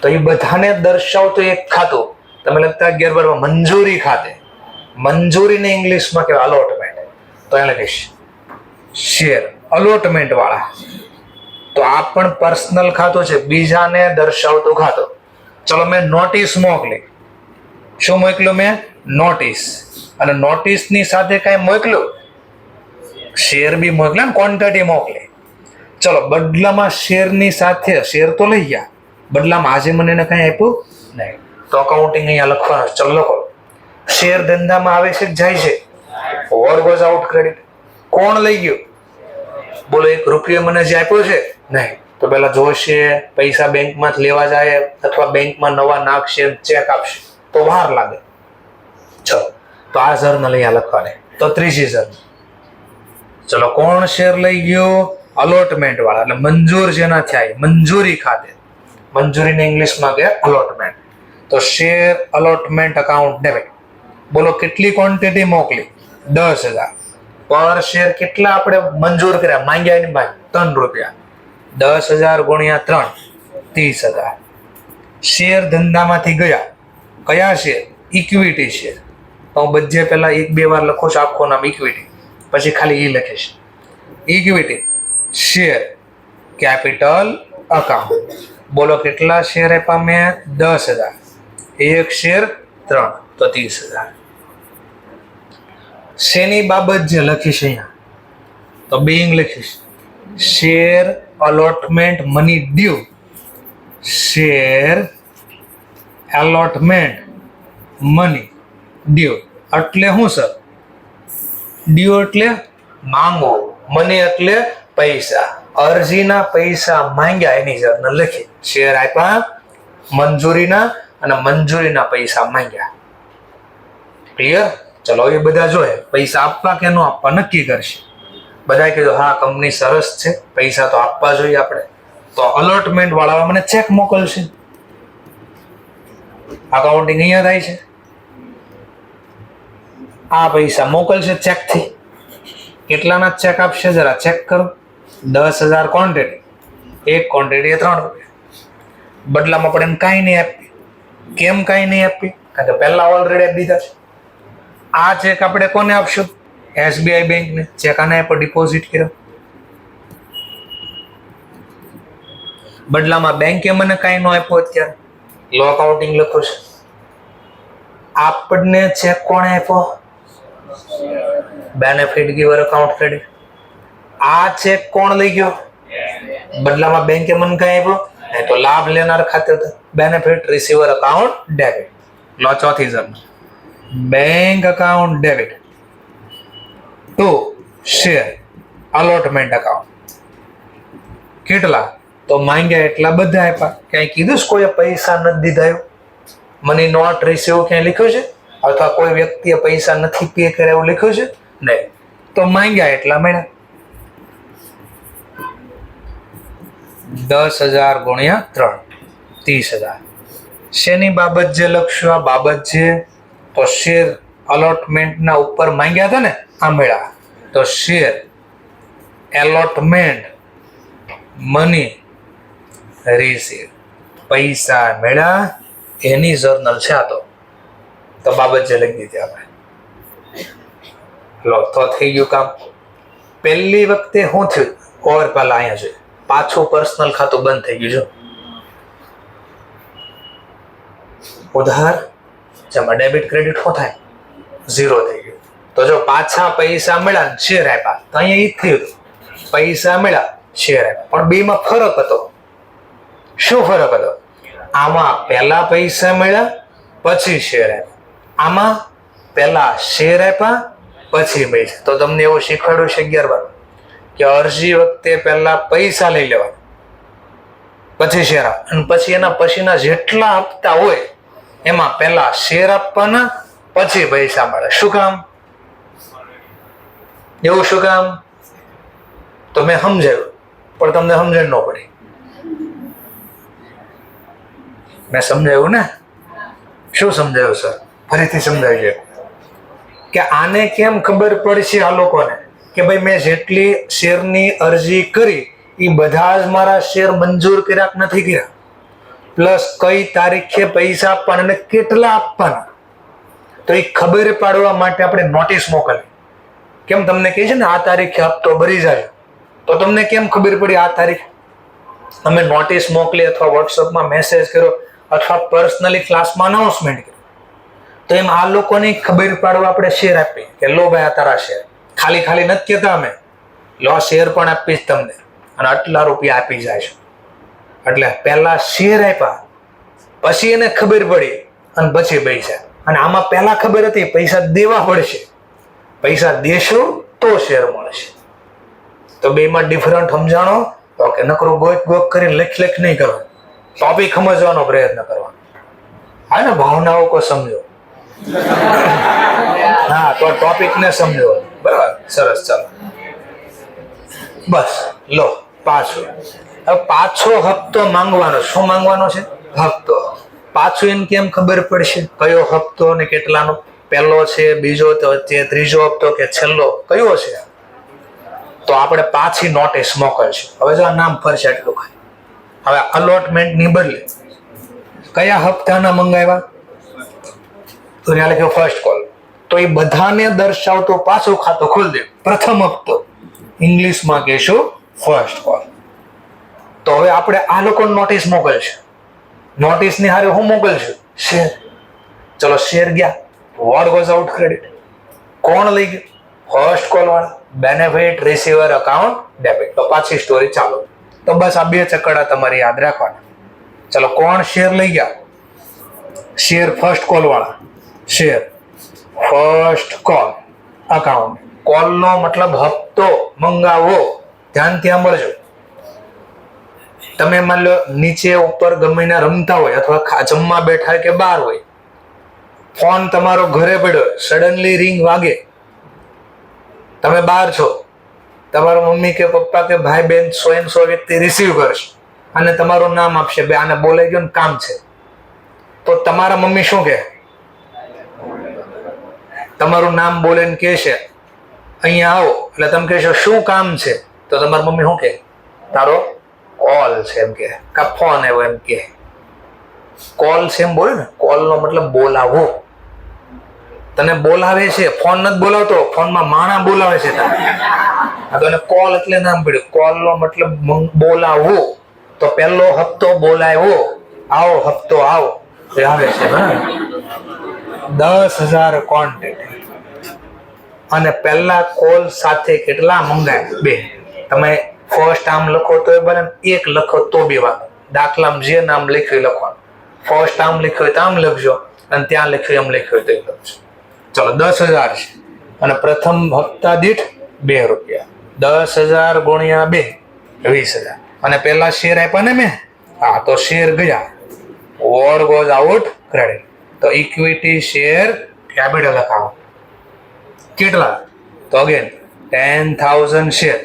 Speaker 1: તો એ બધાને દર્શાવતું એક ખાતું. તમે લખતા 11 મંજૂરી ખાતે. મંજૂરીને ઇંગ્લિશમાં કહેવાય અલોટમેન્ટ. તો એને લખીશ શેર અલોટમેન્ટ વાળા. તો આ પણ પર્સનલ ખાતું છે, બીજાને દર્શાવતું ખાતું. ચલો મેં નોટિસ મોકલી. શું મોકલ્યું મેં? નોટિસ. અને નોટિસની સાથે કઈ મોકલ્યું? શેર બી મોકલ્યા ને, ક્વોન્ટિટી મોકલી. ચલો બદલામાં શેરની સાથે શેર તો લઈ ગયા, બદલામાં આજે મને એને કઈ આપ્યું નહીં. તો અકાઉન્ટિંગ અહીંયા લખવાનું. ચલો લખો. શેર ધંધામાં આવે છે કે જાય છે? Over goes out credit. કોણ લઈ ગયું? બોલો 1 રૂપિયો મને જે આપ્યો છે નહીં. તો પેલા જોશે, પૈસા બેંકમાં લેવા જાય અથવા બેંકમાં નવા નાખશે, ચેક આપશે તો વાર લાગે. ચલો તો આ જર્નલ અહીંયા લખવાની. તો ત્રીજી જર્નલ. ચલો કોણ શેર લઈ ગયો? અલોટમેન્ટ વાળા. એટલે મંજૂર જેના થયા મંજૂરી ખાતે. મંજૂરીને ઇંગ્લિશમાં કે અલોટમેન્ટ. તો તો શેર અલોટમેન્ટ અકાઉન્ટ ડેબિટ. બોલો કેટલી ક્વોન્ટિટી મોકલી? 10,000. પર શેર કેટલા આપણે મંજૂર કર્યા? માંગ્યા એની બાદ 3 રૂપિયા. 10,000 ગુણ્યા 3 30,000. શેર ધંધામાંથી ગયા. કયા શેર? Equity share. તો હું બધે પહેલા 1-2 વાર લખું છું આખું નામ ઇક્વિટી, પછી ખાલી એ લખીશ. Equity share capital account. બોલો કેટલા શેર આપ્યા મેં? 10,000. એક શેર 3 તો 30,000. શેની બાબત જે લખીશ અહીંયા તો બેઇંગ લખીશ. Share allotment money due. Share allotment money due એટલે શું સર? ડ્યુ એટલે માંગો, મની એટલે પૈસા. અરજીના પૈસા માંગ્યા એની જર્નલ લખી. શેર આપ્યા મંજૂરીના અને મંજૂરીના પૈસા માંગ્યા. ક્લિયર? ચલો એ બધા જોઈએ પૈસા આપવા કે ન આપવા નક્કી કરશે. બધા કીધું હા કંપની સરસ છે, પૈસા તો આપવા જોઈએ આપણે. તો અલોટમેન્ટ વાળા મને ચેક મોકલશે. અકાઉન્ટિંગ અહીંયા થાય છે. આ પૈસા મોકલશે ચેક થી. કેટલાના ચેક આપશે જરા ચેક કરો. 10,000 ક્વોન્ટિટી, એક ક્વોન્ટિટી 3 રૂપિયા. બદલામાં આપણે એમ કાંઈ નહીં આપી. કેમ કાંઈ નહીં આપી? કારણ કે પહેલા ઓલરેડી આપી દીધા છે. આ ચેક આપણે કોને આપશું? SBI બેંકને. ચેક આને પર ડિપોઝિટ કર્યો. બદલામાં બેંકે મને કાંઈ ન આપ્યો. અત્યારે લો અકાઉન્ટિંગ લખો છે. આપણને ચેક કોણે આપ્યો? Benefit giver account credit. આ ચેક કોણ લઈ ગયો? બદલામાં બેંકે મને કાંઈ આપ્યો? તો લાભ લેનાર ખાતે બેનિફિટ રિસીવર અકાઉન્ટ ડેબિટ. લો ચોથી journal bank account debit to share allotment account. કેટલા? તો માંગ્યા એટલા બધા આપ્યા. ક્યાંય કીધું છે કોઈ પૈસા નથી દીધા એવું? મની નોટ રિસીવ ક્યાંય લખ્યું છે? અથવા કોઈ વ્યક્તિએ પૈસા નથી પે કર્યા એવું લખ્યું છે? નહીં. તો માંગ્યા એટલા મળ્યા. 10,000 ગુણ્યા 3 30,000. શેની બાબત જે લખશું? આ બાબત છે તો શેર અલોટમેન્ટના ઉપર માંગ્યા હતા ને આ મળ્યા. તો શેર એલોટમેન્ટ મની રિસીવ પૈસા મળ્યા એની જર્નલ છે આ. તો બાબત જે લખી દીધી આપણે. લો તો થઈ ગયું કામ. પહેલી વખતે શું થયું? ઓર પહેલા અહીંયા જોઈએ પાછું પર્સનલ ખાતું બંધ થઈ ગયું. જો ઉધાર જેમાં ડેબિટ ક્રેડિટ શું થાય? 0 થઈ ગયું. તો જો પાછા પૈસા મળ્યા શેર આપ્યા તો અહીંયા એ થયું પૈસા મળ્યા શેર આપ્યા. પણ બેમાં ફરક હતો. શું ફરક હતો? આમાં પહેલા પૈસા મળ્યા પછી શેર આપ્યા. આમાં પહેલા શેર આપ્યા પછી મળ્યા. તો તમને એવું શીખવાડ્યું છે 11 કે અરજી વખતે પહેલા પૈસા લઈ લેવાના પછી શેર આપવા અને પછી એના પછીના જેટલા હપ્તા હોય એમાં પહેલા શેર આપવાના પછી પૈસા મળે. શું કામ એવું? શું કામ? તો મેં સમજાવ્યું પણ તમને સમજણ ન પડી. મેં સમજાવ્યું ને? શું સમજાવ્યું સર? ફરીથી સમજાવજો કે આને કેમ ખબર પડશે આ લોકોને કે ભાઈ મેં જેટલી શેરની અરજી કરી એ બધા જ મારા શેર મંજૂર કર્યા કે નથી કર્યા, પ્લસ કઈ તારીખે પૈસા આપવાના અને કેટલા આપવાના. તો એ ખબર પાડવા માટે આપણે નોટિસ મોકલી. કેમ તમને કહે છે ને આ તારીખે હપ્તો ભરી જાય, તો તમને કેમ ખબર પડી આ તારીખ? અમે નોટિસ મોકલી અથવા વોટ્સઅપમાં મેસેજ કર્યો અથવા પર્સનલી ક્લાસમાં અનાઉન્સમેન્ટ કર્યું. તો એમ આ લોકોને ખબર પાડવા આપણે શેર આપીએ કે લો ભાઈ આ તારા શેર. ખાલી ખાલી નથી કહેતા અમે, લો શેર પણ આપીશ તમને અને આટલા રૂપિયા આપી જાય છે. એટલે પહેલા શેર આપ્યા પછી એને ખબર પડી અને પછી પૈસા. અને આમાં પહેલા ખબર હતી પૈસા દેવા પડશે, પૈસા દેશું તો શેર મળશે. તો બેમાં ડિફરન્ટ સમજાણો તો કે નકરું ગોક ગોક કરીને લખ નહીં કરવાનું, ટોપિક સમજવાનો પ્રયત્ન કરવાનો. હા ને, ભાવનાઓ કો સમજો. હા તો ટોપિક ને સમજો. બરાબર, સરસ. ચાલો બસ લો પાછો. હવે પાછો હપ્તો માંગવાનો. શું માંગવાનો છે? હપ્તો. પાછું એને કેમ ખબર પડશે કયો હપ્તો ને કેટલાનો, પહેલો છે, બીજો છે, ત્રીજો હપ્તો કે છેલ્લો કયો છે? તો આપણે પાછી નોટિસ મોકલશું. હવે જો આ નામ ફરશે એટલું ખાલી. હવે અલોટમેન્ટ ની બદલે કયા હપ્તાના મંગાવ્યા તો ત્યાં લખ્યો ફર્સ્ટ કોલ, તો એ બધાને દર્શાવતો પાછું ખાતું ખોલી દે. પ્રથમ હપ્તો ઇંગ્લિશમાં કહેશું ફર્સ્ટ કોલ. તો હવે આપણે આ લોકોને નોટિસ મોકલશું. નોટિસ ની હારે હું મોકલશું? શેર. ચલો શેર ગયા, વોટ ગોઝ આઉટ ક્રેડિટ. કોણ લઈ ગયું? ફર્સ્ટ કોલ વાળા. Benefit receiver account debit. તો પાછી સ્ટોરી ચાલો. તો બસ આ બે ચકડા તમારે યાદ રાખવાના. ચલો કોણ શેર લઈ ગયા? શેર ફર્સ્ટ કોલ વાળા. Share first call account. Call નો મતલબ હપ્તો મંગાવો. ધ્યાનથી સાંભળજો. તમે માન લો નીચે ઉપર ગમે ના રમતા હોય અથવા જમવા બેઠા કે બહાર હોય, ફોન તમારો ઘરે પડ્યો, સડનલી રિંગ વાગે, તમે બહાર છો, તમારા મમ્મી કે પપ્પા કે ભાઈ બહેન 100 વ્યક્તિ રિસીવ કરશે અને તમારું નામ આપશે, બે આને બોલાઈ ગયું કામ છે, તો તમારા મમ્મી શું કહે? તમારું નામ બોલે ને કહે છે અહીંયા આવો, એટલે તમે કહેશો શું કામ છે? તો તમારી મમ્મી શું કહે? તારો કોલ છે એમ કે, કા ફોન આવ્યો એમ કે. કોલ છે એમ બોલે ને, કોલ નો મતલબ બોલાવો. તને બોલાવે છે, ફોન નથી બોલાવતો, ફોનમાં માણા બોલાવે છે તને. તો એને કોલ એટલે નામ પડ્યું. કોલ નો મતલબ બોલાવો. તો પહેલો હપ્તો બોલાવ્યો, આવો હપ્તો આવો આવે છે. 10,000 ક્વોન્ટિટી અને પહેલા કોલ સાથે કેટલા મંગાય? 2. તમે ફર્સ્ટ આમ લખો તો બને, એક લખો તો બી વાત. દાખલામાં જે નામ લખ્યું લખવાનું. ફર્સ્ટ આમ લખ્યું તો આમ લખજો અને ત્યાં લખ્યું એમ લખ્યું તો લખજો. ચલો 10,000 છે અને પ્રથમ હપ્તા દીઠ 2 રૂપિયા. 10,000 ગુણ્યા 2 20,000. અને પેલા શેર આપ્યા ને મેં, હા તો શેર ગયા, વોટ ગોઝ આઉટ ક્રેડિટ. તો ઇક્વિટી શેર કેપિટલ અકાઉન્ટ કેટલા? તો અગેન 10,000 શેર,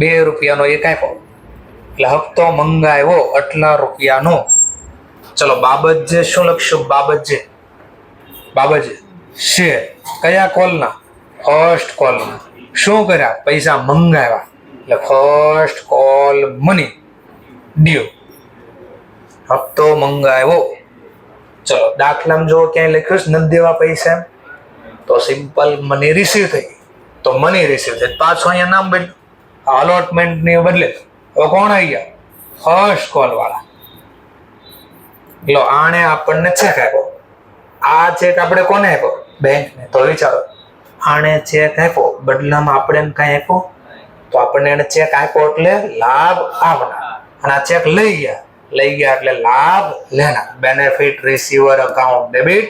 Speaker 1: 2 રૂપિયાનો એક આપ્યો એટલે હપ્તો મંગાવ્યો આટલા રૂપિયાનો. ચલો બાબત જે શું લખશું? બાબત જે શેર કયા કોલના? ફર્સ્ટ કોલના. શું કર્યા? પૈસા મંગાવ્યા એટલે ફર્સ્ટ કોલ મની ડ્યુ. હપ્તો મંગાવ્યો. ચલો દાખલામાં જો ક્યાંય લખ્યું નથી દેવા પૈસા એમ, તો સિમ્પલ મની રિસીવ થઈ ગઈ. તો મની રિસીવ થઈ, પાછું અહીંયા નામ બદલ્યું. અલોટમેન્ટ ની બદલે હવે કોણ આવી ગયા? ફર્સ્ટ કોલ વાળા. લો આણે આપણને ચેક આપ્યો. આ ચેક આપણે કોને આપ્યો? બેંકને. તો વિચારો, આણે ચેક આપ્યો, બદલામાં આપણે કઈ આપ્યું? તો આપણને એને ચેક આપ્યો એટલે લાભ આપનાર, અને આ ચેક લઈ ગયા એટલે લાભ લેનાર. બેનિફિટ રિસીવર અકાઉન્ટ ડેબિટ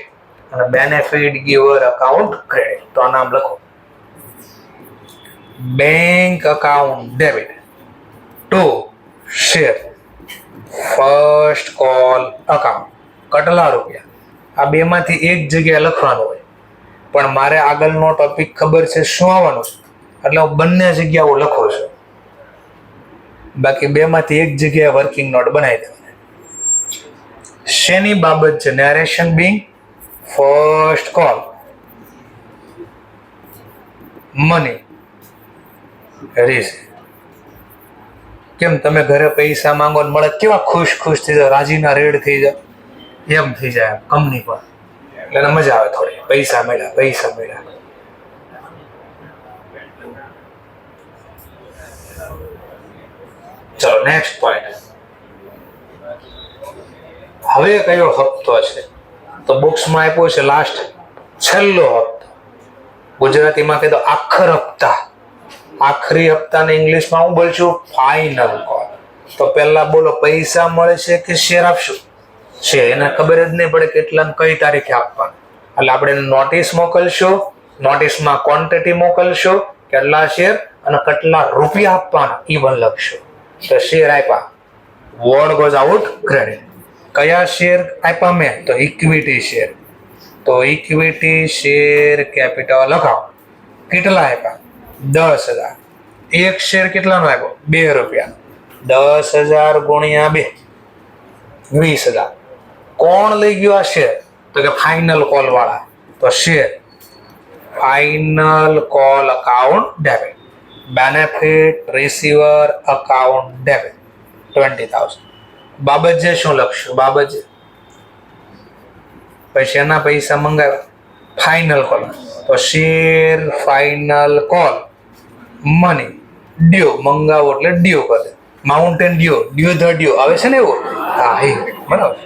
Speaker 1: અને બેનિફિટ ગિવર અકાઉન્ટ ક્રેડિટ. તો આ નામ લખો. Bank account debit to share first call account. કેટલા રૂપિયા? આ બે માંથી એક જગ્યાએ લખવાનું હોય, પણ મારે આગળનો ટોપિક ખબર છે શું આવવાનું, એટલે હું બંને જગ્યાઓ લખું છું. બાકી બે માંથી એક જગ્યાએ વર્કિંગ નોટ બનાવી દેવાની. શેની બાબત છે? Narration Bing first call money receive. કેમ તમે ઘરે પૈસા માંગો મળે કેવા ખુશ થઈ જાવ, રાજીના રેડ થઈ જાય, એમ થઈ જાય કંપની પર. એટલે મજા આવે થોડી. પૈસા મળ્યા. ચલો નેક્સ્ટ પોઈન્ટ. હવે કયો હપ્તો છે? તો બુક્સમાં આપ્યો છે લાસ્ટ, છેલ્લો હપ્તો. ગુજરાતીમાં કહે તો આખર હપ્તા. આખરી હપ્તાને ઇંગ્લિશમાં હું બોલશું? Final call. તો પહેલા બોલો, પૈસા મળે છે કે શેર આપશું? શેર. એને ખબર જ નહીં પડે કેટલા કઈ તારીખે આપવાનું, એટલે આપણે નોટિસ મોકલશું. નોટિસમાં ક્વોન્ટિટી મોકલશું, કેટલા શેર અને કેટલા રૂપિયા આપવાના એ પણ લખશું. તો શેર આપ્યા, વોટ ગોઝ આઉટ ક્રેડિટ. કયા શેર આપ્યા મેં? તો ઇક્વિટી શેર. તો ઇક્વિટી શેર કેપિટલ અકાઉન્ટ. કેટલા આપ્યા? 10,000. એક શેર કેટલાનો આપ્યો? 2 રૂપિયા. 10,000 ગુણ્યા 2 20,000. કોણ લઈ ગયો આ શેર? તો કે ફાઇનલ કોલ વાળા. તો share final call account debit, benefit receiver account debit 20,000. બાબતજે શું લખશું? બાબતજે પછી એના પૈસા મંગાવ્યા, ફાઇનલ કોલ. તો share final call money due, મંગાવો એટલે ડ્યુ કરે, Mountain Dew, due the due આવે છે ને એવું. હા એ બરાબર.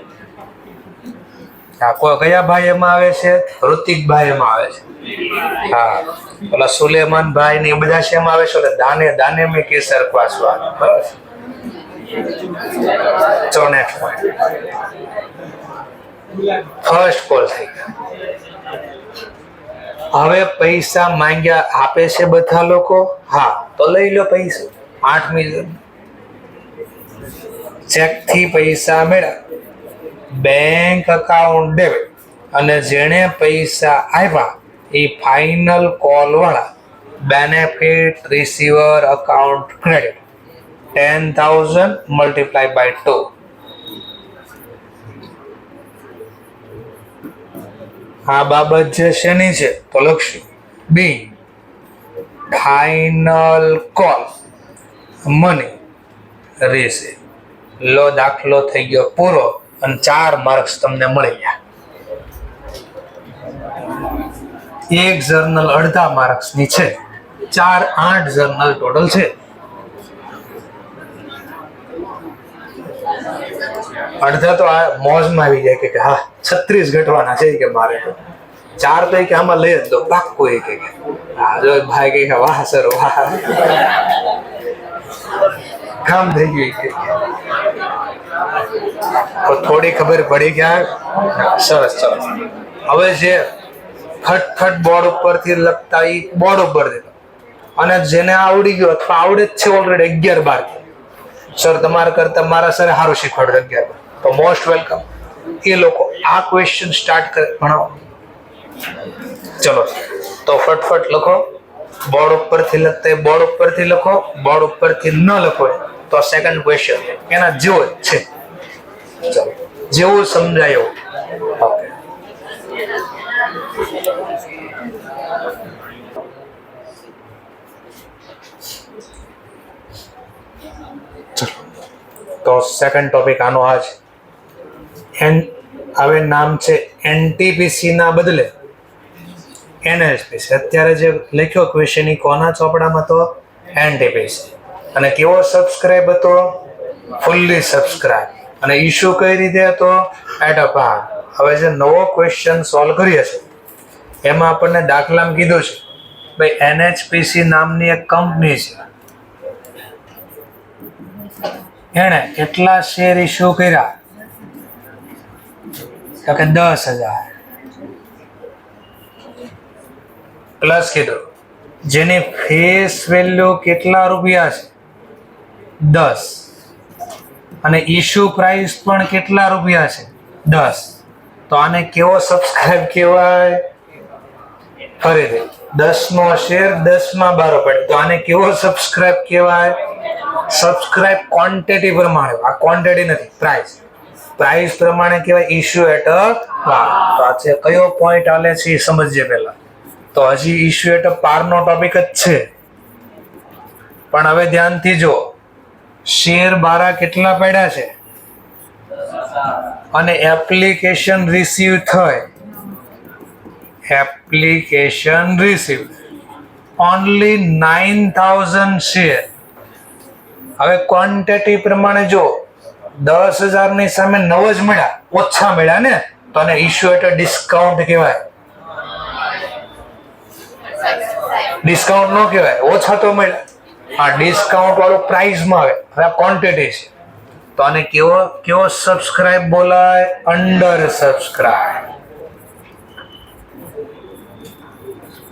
Speaker 1: હા કોઈ કયા ભાઈ એમાં આવે છે? ઋતિક ભાઈ એમાં આવે છે. હા ઓલા સુલેમાન ભાઈ ને એ બધા શેમાં આવે છે? દાને દાને મેં કેસર ક્વાસવા. બરાબર. ચલો નેક્સ્ટ પોઈન્ટ. ફર્સ્ટ કોલ થઈ ગયા. હવે પૈસા માંગ્યા, આપે છે બધા લોકો? હા તો લઈ લો પૈસા. 8મી ચેક થી પૈસા મેળવ્યા, બેંક અકાઉન્ટ ડેબિટ, અને જેણે પૈસા આપ્યા એ ફાઇનલ કોલ વાળા, benefit receiver account credit 10,000 multiply by 2. આ બાબત જે શેની છે? તો લખશું be final call money receive. લો દાખલો થઈ ગયો પૂરો અને 4 માર્ક્સ તમને મળી ગયા. એક જર્નલ અડધા માર્ક્સ ની છે, 4 8 જર્નલ ટોટલ છે. અડધા તો આ મોજમાં આવી જાય કે હા 36 ઘટવાના છે કે મારે તો 4 તો કે આમાં લઈ જ દો પાક્કું. એ કે હા જો ભાઈ કે વાહ સર વાહ, કામ થઈ ગયું. કે થોડી ખબર પડી ગયા. સરસ સરસ. હવે જે ફટફટ બોર્ડ ઉપરથી લખતા એ બોર્ડ ઉપર દીધો, અને જેને આવડી ગયો અથવા આવડે જ છે ઓલરેડી 11-12, સર તમારા કરતા મારા સર સારું શીખવાડે 11, તો મોસ્ટ વેલકમ. એ લોકો આ ક્વેશ્ચન સ્ટાર્ટ કરે ભણાવો. ચલો તો ફટફટ લખો. બોર્ડ ઉપરથી લખતા બોર્ડ ઉપરથી લખો, બોર્ડ ઉપરથી ન લખો તો સેકન્ડ ક્વેશ્ચન એના જેવો જ છે. ચલો જેવું સમજાયો. ઓકે તો સેકન્ડ ટોપિક આનો આ છે. હવે નામ છે એનટીપીસી ના બદલે એનએચપીસી. અત્યારે જે લખ્યો ક્વેશ્ચન એ કોના ચોપડામાં? તો એનટીપીસી. અને કેવો સબસ્ક્રાઇબ હતો? Fully subscribe. અને ઇશ્યુ કઈ રીતે હતો? એટ અ પાર. હવે જે નવો ક્વેશ્ચન સોલ્વ કરીએ છે એમાં આપણને દાખલામાં કીધું છે ભાઈ એનએચપીસી નામની એક કંપની છે, એને કેટલા શેર ઇશ્યુ કર્યા? તો કે 10,000 પ્લસ કીધું જેની ફેસ વેલ્યુ કેટલા રૂપિયા છે? 10, અને ઇશ્યુ પ્રાઇસ પણ કેટલા રૂપિયા છે? 10. તો આને કેવો સબસ્ક્રાઇબ કહેવાય? ફરીથી 10 નો શેર 10 માં 12 પડે તો આને કેવો સબસ્ક્રાઇબ કહેવાય? સબસ્ક્રાઇબ ક્વોન્ટિટી પ્રમાણે. આ ક્વોન્ટિટી નથી, પ્રાઇસ. પ્રાઇસ પ્રમાણે કહેવાય ઇશ્યુ એટ અ પાર. તો આ છે કયો પોઈન્ટ આલે છે એ સમજીએ પહેલા. તો હજી ઇશ્યુ એટ અ પાર નો ટોપિક જ છે, પણ હવે ધ્યાનથી જો શેર 12 કેટલા પડ્યા છે અને એપ્લિકેશન રિસીવ થઈ, એપ્લિકેશન રિસીવ ઓનલી 9,000 શેર. હવે ક્વોન્ટિટી પ્રમાણે જો 10,000 ની સામે 9 જ મળ્યા, ઓછા મળ્યા ને, તો આને ઇશ્યુ એટ ડિસ્કાઉન્ટ કહેવાય. ડિસ્કાઉન્ટ નો કહેવાય, ઓછા તો મળ્યા. આ ડિસ્કાઉન્ટ વાળું પ્રાઇસમાં આવે. હવે ક્વોન્ટિટી છે તો આને કેવો સબસ્ક્રાઇબ બોલાય? Under subscribe.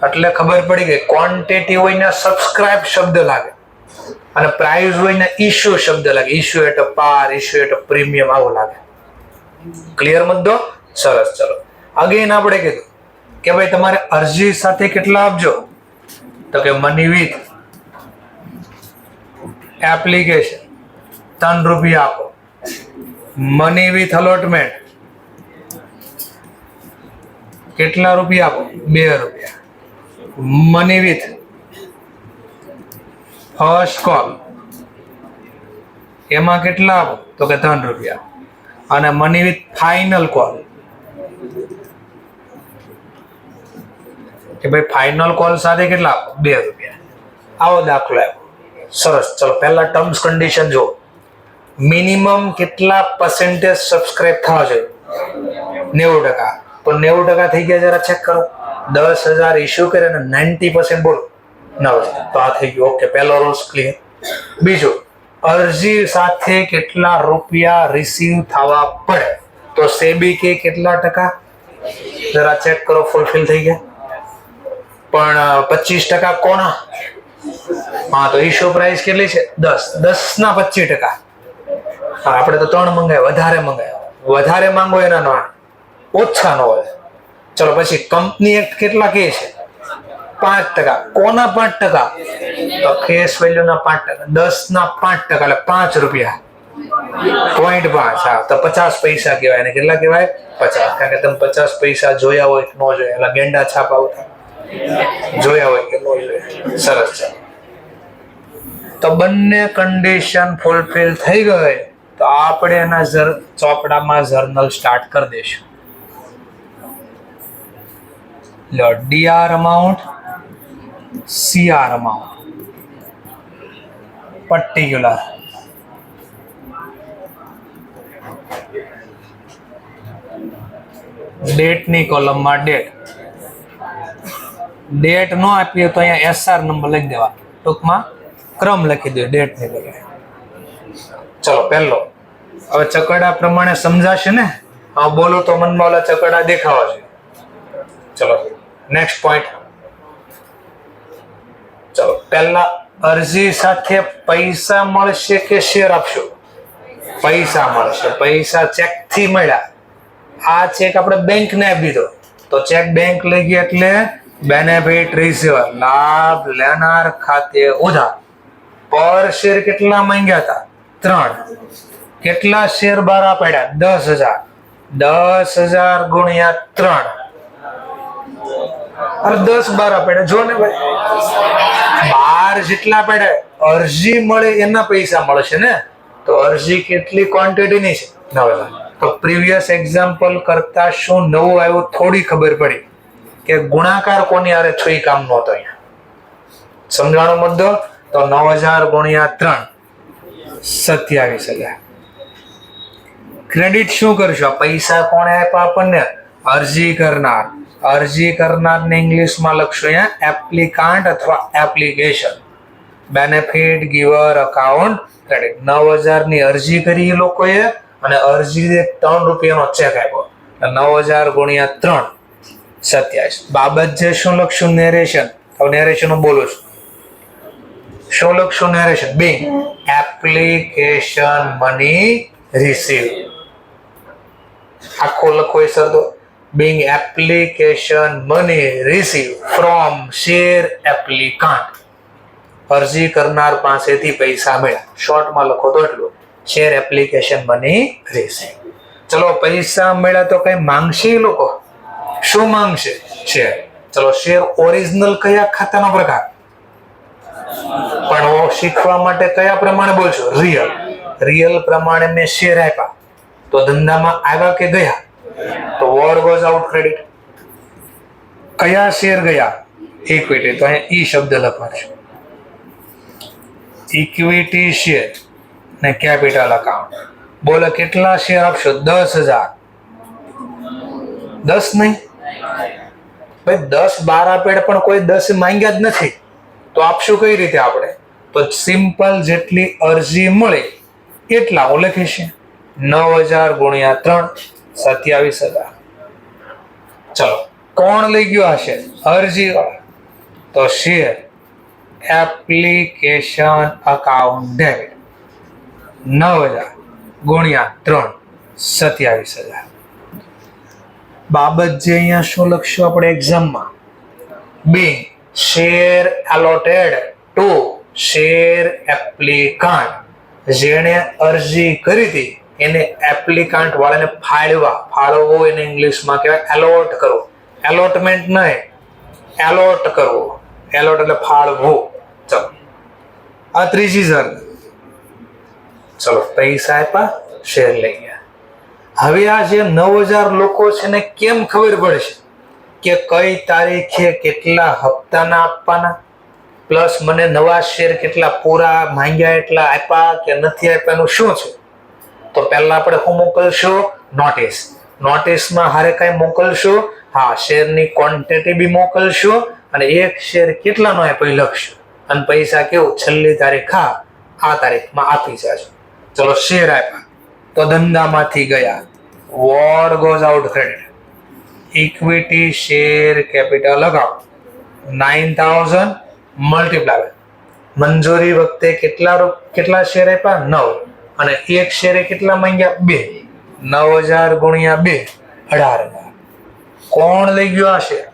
Speaker 1: એટલે ખબર પડી ગઈ ક્વોન્ટિટી હોય ને સબસ્ક્રાઇબ શબ્દ લાગે, અને પ્રાઇસ હોય ને ઇશ્યુ શબ્દ લાગે. ઇશ્યુ એટ અ પાર, ઇશ્યુ એટ અ પ્રીમિયમ આવું લાગે. ક્લિયર મુદ્દો? સરસ. ચલો અગેન આપણે કીધું કે ભાઈ તમારે અરજી સાથે કેટલા આપજો? તો કે મની વિથ એપ્લિકેશન 3 રૂપિયા આપો, મની વિથ અલોટમેન્ટ કેટલા રૂપિયા આપો? 2 રૂપિયા. મની વિથ ફર્સ્ટ કોલ એમાં કેટલા આપો? તો કે 3 રૂપિયા. અને મની વિથ ફાઇનલ કોલ કે ભાઈ ફાઇનલ કોલ સાથે કેટલા આપો? 2 રૂપિયા. આવો દાખલો આવ્યો. સરસ. ચલો પહેલા ટર્મ્સ કન્ડિશન જો. મિનિમમ કેટલા પરસેન્ટેજ સબસ્ક્રાઇબ થવા જોઈએ? 90%. તો 90% થઈ ગયા, જરા ચેક કરો. 10,000 ઇશ્યુ કરે અને 90% બોલો 9,000. તો આ થઈ ગયું. ઓકે, પહેલો રૂલ્સ ક્લિયર. બીજું, અરજી સાથે કેટલા રૂપિયા રિસીવ થવા પડે? તો સેબી કે કેટલા ટકા? જરા ચેક કરો. ફૂલફિલ થઈ ગયા. પણ 25% કોના? હા, તો ઇશ્યુ પ્રાઇસ કેટલી છે? 10. 10 ના 25%. હા, આપણે તો 3 મંગાવ્યા, વધારે મંગાવ્યા. વધારે માંગો એના નો ઓછા નો હોય. ચલો પછી કંપની એક્ટ કેટલા કે છે? 5%. કોના 5%? તો ફેસ વેલ્યુ ના 5%. 10 ના 5% એટલે 5 રૂપિયા. 0.5. હા, તો 50 પૈસા કહેવાય. અને કેટલા કહેવાય? 50. કારણ કે તમે 50 પૈસા જોયા હોય કે ન જોયા, એટલે ગેંડા છાપ આવતા જોયા હોય કે ન જોયા. સરસ છે. તો બંને કન્ડિશન ફૂલફિલ થઈ ગઈ તો આપણે એના ચોપડામાં જર્નલ સ્ટાર્ટ કરી દઈશું. લો, DR amount, CR amount, particular, ડેટની કોલમમાં ડેટ નો આપીએ તો અહીંયા એસઆર નંબર લખી દેવા. ટૂંકમાં ક્રમ લખી દો ડેટની જગ્યાએ. ચલો પહેલો. હવે ચકડા પ્રમાણે સમજાશે ને? હા બોલો તો મનમાં ઓલા ચકડા દેખાવા છે. ચલો નેક્સ્ટ પોઈન્ટ. ચલો પહેલા, અરજી સાથે પૈસા મળશે કે શેર આપશો? પૈસા મળશે. પૈસા ચેક થી મળ્યા. આ ચેક આપણે બેંક ને આપી દીધો તો ચેક બેંક લઈ ગઈ એટલે બેનિફિટ રિસીવર, લાભ લેનાર ખાતે ઉધાર. પર શેર કેટલા માંગ્યા હતા? 3. કેટલા શેર બારા પડ્યા? 10,000. 10,000 ગુણ્યા 3. અરે 10 બારા પડ્યા. જો ને ભાઈ, 12 જેટલા પડ્યા અરજી મળે એના પૈસા મળશે ને. તો અરજી કેટલી ક્વોન્ટિટીની છે? 9,000. તો પ્રીવિયસ એક્ઝામ્પલ કરતા શું નવું આવ્યું થોડી ખબર પડી કે ગુણાકાર કોની આરે છોઈ કામ નો હતો. અહીંયા સમજાણો મુદ્દો. તો 9,000 ગુણ્યા 3 27,000. ક્રેડિટ શું કરશું? આ પૈસા કોણે આપ્યા આપણને? અરજી કરનાર. અરજી કરનારને ઇંગ્લિશમાં લખશું અહીંયા એપ્લિકાન્ટ અથવા application. Benefit giver account credit. 9,000 ની અરજી કરી એ લોકોએ અને અરજી 3 રૂપિયાનો ચેક આપ્યો. 9,000 ગુણ્યા 3 27. બાબત જે શું લખશું? નેરેશન. હવે નેરેશન હું બોલું છું. શું લખશું? Narration. Being application money receive. આખો લખો એ શબ્દો. Being application money receive from share applicant. અરજી કરનાર પાસેથી પૈસા મળ્યા. શોર્ટમાં લખો તો એટલું. Share application money receive. ચલો પૈસા મળ્યા તો કઈ માંગશે એ લોકો? શું માંગશે? શેર. ચલો શેર ઓરિજિનલ કયા ખાતાનો પ્રકાર? પણ શીખવા માટે કયા પ્રમાણે બોલશો? રિયલ. રિયલ પ્રમાણે મેં શેર આપ્યા તો ધંધામાં આવ્યા કે ગયા? તો વોર ગોઝ આઉટ ક્રેડિટ. કયા શેર ગયા? ઇક્વિટી. તો અહીંયા ઈ શબ્દ લખવાનો છે. ઇક્વિટી શેર ને કેપિટલ અકાઉન્ટ. બોલો કેટલા શેર આપશો? 10,000. 10 નહીં ભાઈ, 10 12 આપે પણ કોઈ 10 માંગ્યા જ નથી. તો આપશું કઈ રીતે આપણે? તો સિમ્પલ જેટલી અરજી મળે એટલા હું લખીશ. 9,000 ગુણ્યા 3 27,000. ચલો કોણ લઈ ગયો આ શેર? અરજી વાળા. તો શેર એપ્લિકેશન અકાઉન્ટ ડેબિટ. 9,000 ગુણ્યા 3 27,000. બાબત જે અહીંયા શું લખશું આપણે એક્ઝામમાં? Being share allotted to share applicant. જેણે અરજી કરી હતી એને એપ્લિકાન્ટ વાળાને ફાળવા. ફાળવવો એને ઇંગ્લિશમાં કહેવાય એલોટ કરવો. એલોટમેન્ટ નહીં, એલોટ કરવો. એલોટ એટલે ફાળવો. ચલો આ ત્રીજી ઝરનલ. ચલો પૈસા આપ્યા, શેર લઈ ગયા. હવે આ જે 9000 લોકો છે ને કેમ ખબર પડશે કે કઈ તારીખે કેટલા હપ્તાના આપવાના, પ્લસ મને નવા શેર કેટલા પૂરા માંગ્યા એટલા આપ્યા કે નથી આપ્યાનું શું છે? તો પહેલા આપણે શું મોકલશું? નોટિસ. નોટિસમાં હારે કઈ મોકલશું? હા, શેરની ક્વોન્ટિટી બી મોકલશું અને એક શેર કેટલાનો આપ્યો લખશું અને પૈસા કેવું છેલ્લી તારીખ આ તારીખમાં આપી જાજો. ચલો શેર આપ્યા તો ધંધામાંથી ગયા. Ward goes out credit. Equity share capital account 9000 multiply. મંજૂરી વખતે કેટલા શેર આપ્યા? 9 અને એક શેરે કેટલા માંગ્યા? 2. 9000 ગુણ્યા 2 18,000. કોણ લઈ ગયો આ શેર?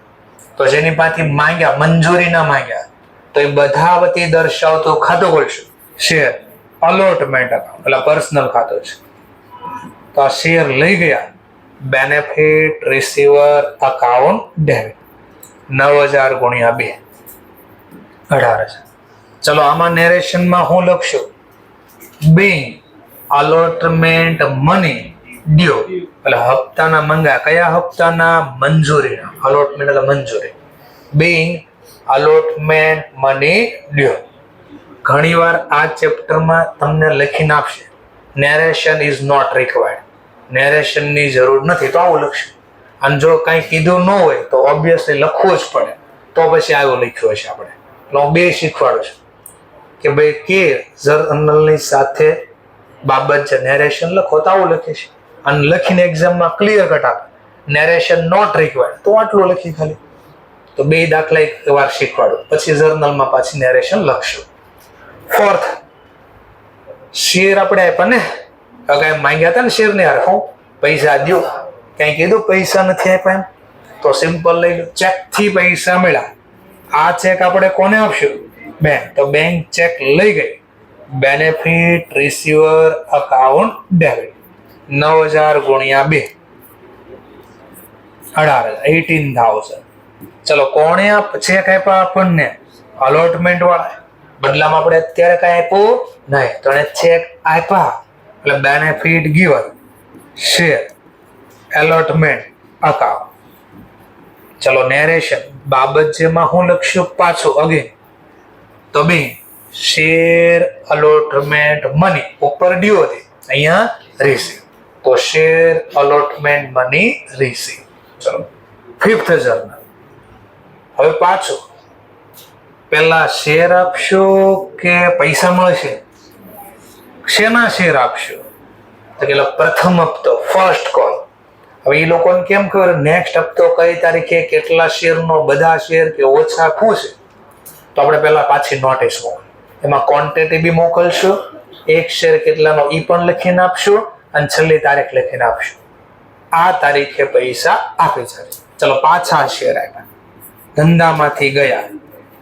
Speaker 1: તો જેની પાસેથી માંગ્યા, મંજૂરી ના માંગ્યા, તો એ બધા વતી દર્શાવતો ખાતો ખોલશું. શેર અલોટમેન્ટ અકાઉન્ટ એટલે પર્સનલ ખાતો છે. તો આ શેર લઈ ગયા. Benefit receiver account debit. 9000 ગુણ્યા 2 18,000. ચલો આમાં નેરેશનમાં હું લખશું? being allotment money due એટલે હપ્તાના મંગા. કયા હપ્તાના? મંજૂરીના. allotment એટલે મંજૂરી. being allotment money due. ઘણીવાર આ ચેપ્ટરમાં તમને લખીને આપશે નેરેશન ઇઝ નોટ રિક્વાયર્ડ. નેરેશનની જરૂર નથી તો આવું લખશું. અને જો કંઈ કીધું ન હોય તો ઓબ્વિયસલી લખવું જ પડે. તો પછી આવું લખ્યું હશે આપણે. એટલે હું બે શીખવાડું છું કે ભાઈ કે જર્નલની સાથે બાબત છે નેરેશન લખો તો આવું લખીશ. અને લખીને એક્ઝામમાં ક્લિયર કટ આપે નેરેશન નોટ રિક્વાયર્ડ તો આટલું લખી ખાલી. તો બે દાખલા એક વાર શીખવાડું પછી જર્નલમાં પાછી નેરેશન લખશું. ફોર્થ, શેર આપણે આપ્યા ને, કઈ માંગ્યા હતા ને શેર ને યાર, હું પૈસા દો, કઈ કીધું પૈસા નથી આપ્યા એમ, તો સિમ્પલ લઈ લો. ચેક થી પૈસા મળ્યા. આ ચેક આપણે કોને આપશું? બેંક. તો બેંક ચેક લઈ ગઈ. Benefit receiver account debit. 9000 ગુણ્યા 2 18,000. ચલો કોણે ચેક આપ્યા આપણને? અલોટમેન્ટ વાળા. બદલામાં આપણે અત્યારે કઈ આપ્યું નહીં તો એને ચેક આપ્યા એટલે benefit given share allotment account. ચલો નેરેશન બાબત જેમાં હું લખશું પાછું અગેન. તો બે શેર અલોટમેન્ટ મની ઉપર ડ્યુ હતી, અહીંયા રિસીવ. તો શેર અલોટમેન્ટ મની રિસીવ. ચલો ફિફ્થ જર્નલ. હવે પાછું પેલા શેર આપશો કે પૈસા મળશે? શેના શેર આપશો? તો કે પ્રથમ હપ્તો, ફર્સ્ટ કોલ. હવે એ લોકોને કેમ ખબર નેક્સ્ટ હપ્તો કઈ તારીખે કેટલા શેરનો, બધા શેર કે ઓછા શું છે? તો આપણે પેલા પાછી નોટિસ મોકલ. એમાં ક્વોન્ટિટી બી મોકલશું, એક શેર કેટલાનો ઈ પણ લખીને આપશું અને છેલ્લી તારીખ લખીને આપશું. આ તારીખે પૈસા આપી જશે. ચલો પાછા શેર આપ્યા, ધંધામાંથી ગયા.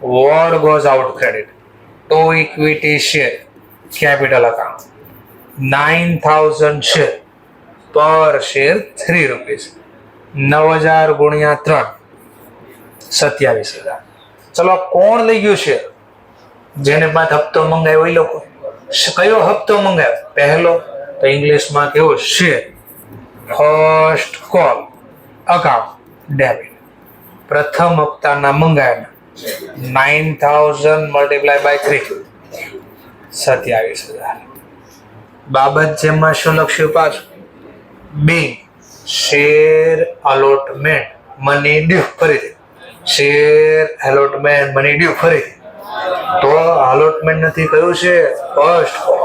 Speaker 1: Ward goes out credit. તો equity share capital account 9000 share પર શેર 3 રૂપીસ. 9000 ગુણ્યા 3 27,000. ચલો કોણ લઈ ગયું શેર? જેને બાદ હપ્તો મંગાવ્યો એ લોકો. કયો હપ્તો મંગાવ્યો? પહેલો. તો ઇંગ્લિશમાં કેવું? Share first call account debit. પ્રથમ હપ્તાના મંગાવ્યા 9000 મલ્ટીપ્લાય બાય 3 27,000. બાબત જેમાં શું લખ્યું પાછું? બે શેર અલોટમેન્ટ મની ડ્યુ. ફરીથી શેર અલોટમેન્ટ મની ડ્યુ. ફરીથી તો અલોટમેન્ટ નથી કયું છે? First call.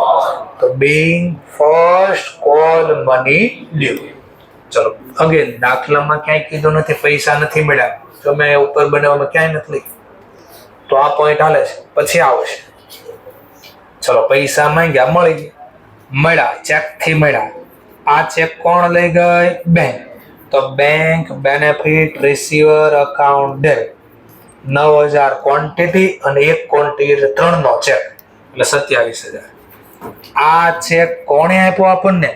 Speaker 1: તો being first call money due. ચલો અગેન દાખલામાં ક્યાંય કીધું નથી પૈસા નથી મળ્યા. તમે ઉપર બનાવવામાં ક્યાંય નથી લખ્યું તો આ પોઈન્ટ હાલે છે. પછી આવશે ચલો પૈસા માંગ્યા, મળી ગયા. મળ્યા, ચેક થી મળ્યા. આ ચેક કોણ લઈ ગઈ? બેંક. તો bank benefit receiver account debit. 9000 quantity અને એક ક્વોન્ટિટી એટલે 3 નો ચેક એટલે 27,000. આ ચેક કોણે આપ્યો આપણને?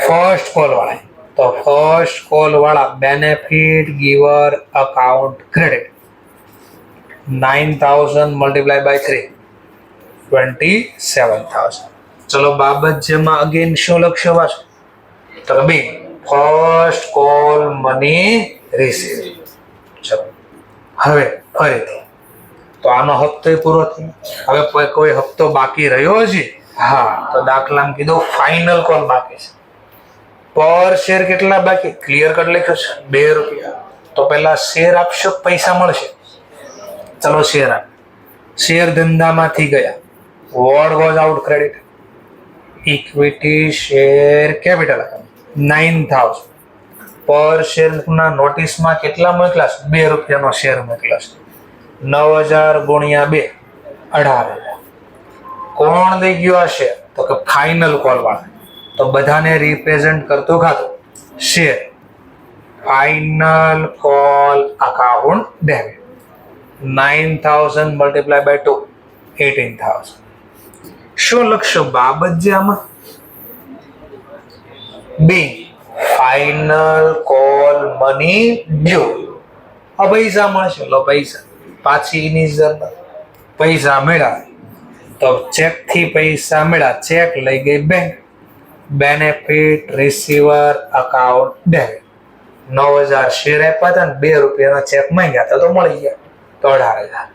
Speaker 1: ફર્સ્ટ કોલ વાળા. તો ફર્સ્ટ કોલ વાળા benefit giver account credit 9,000 multiply by 3 27,000. ચલો બાબત જેમાં અગેન શું લખશો પાછું તો કે બી ફર્સ્ટ કોલ મની રિસીવ. ચલો હવે ફરીથી તો આનો હપ્તો પૂરો થયો. હવે કોઈ હપ્તો બાકી રહ્યો છે? હા, તો દાખલામાં કીધું ફાઇનલ કોલ બાકી છે. પર શેર કેટલા બાકી ક્લિયર કટ લખ્યો છે 2 રૂપિયા. તો પહેલા શેર આપશો પૈસા મળશે. ચલો શેર આપ. શેર ધંધામાંથી ગયા. What was out credit equity share capital 9,000. પર શેર ના નોટિસમાં કેટલા મોકલા છે 2 રૂપિયાનો શેર મોકલા છે. 9,000 ગુણ્યા 2 18,000. કોણ દઈ ગયો આ શેર તો કે ફાઇનલ કોલ વાળા. તો બધાને રિપ્રેઝન્ટ કરતો ખાતો share final call account debit 9,000 multiply by 2 18,000. શું લખશો બાબત જે આમાં be final call money due. આ પૈસા મળશે લો પૈસા પાછી એની પૈસા મળ્યા તો ચેક થી પૈસા મળ્યા ચેક લઈ ગઈ bank benefit receiver account debit 9,000 share આપ્યા હતા ને 2 રૂપિયાનો ચેક માંગ્યા હતા તો મળી ગયા તો 18,000.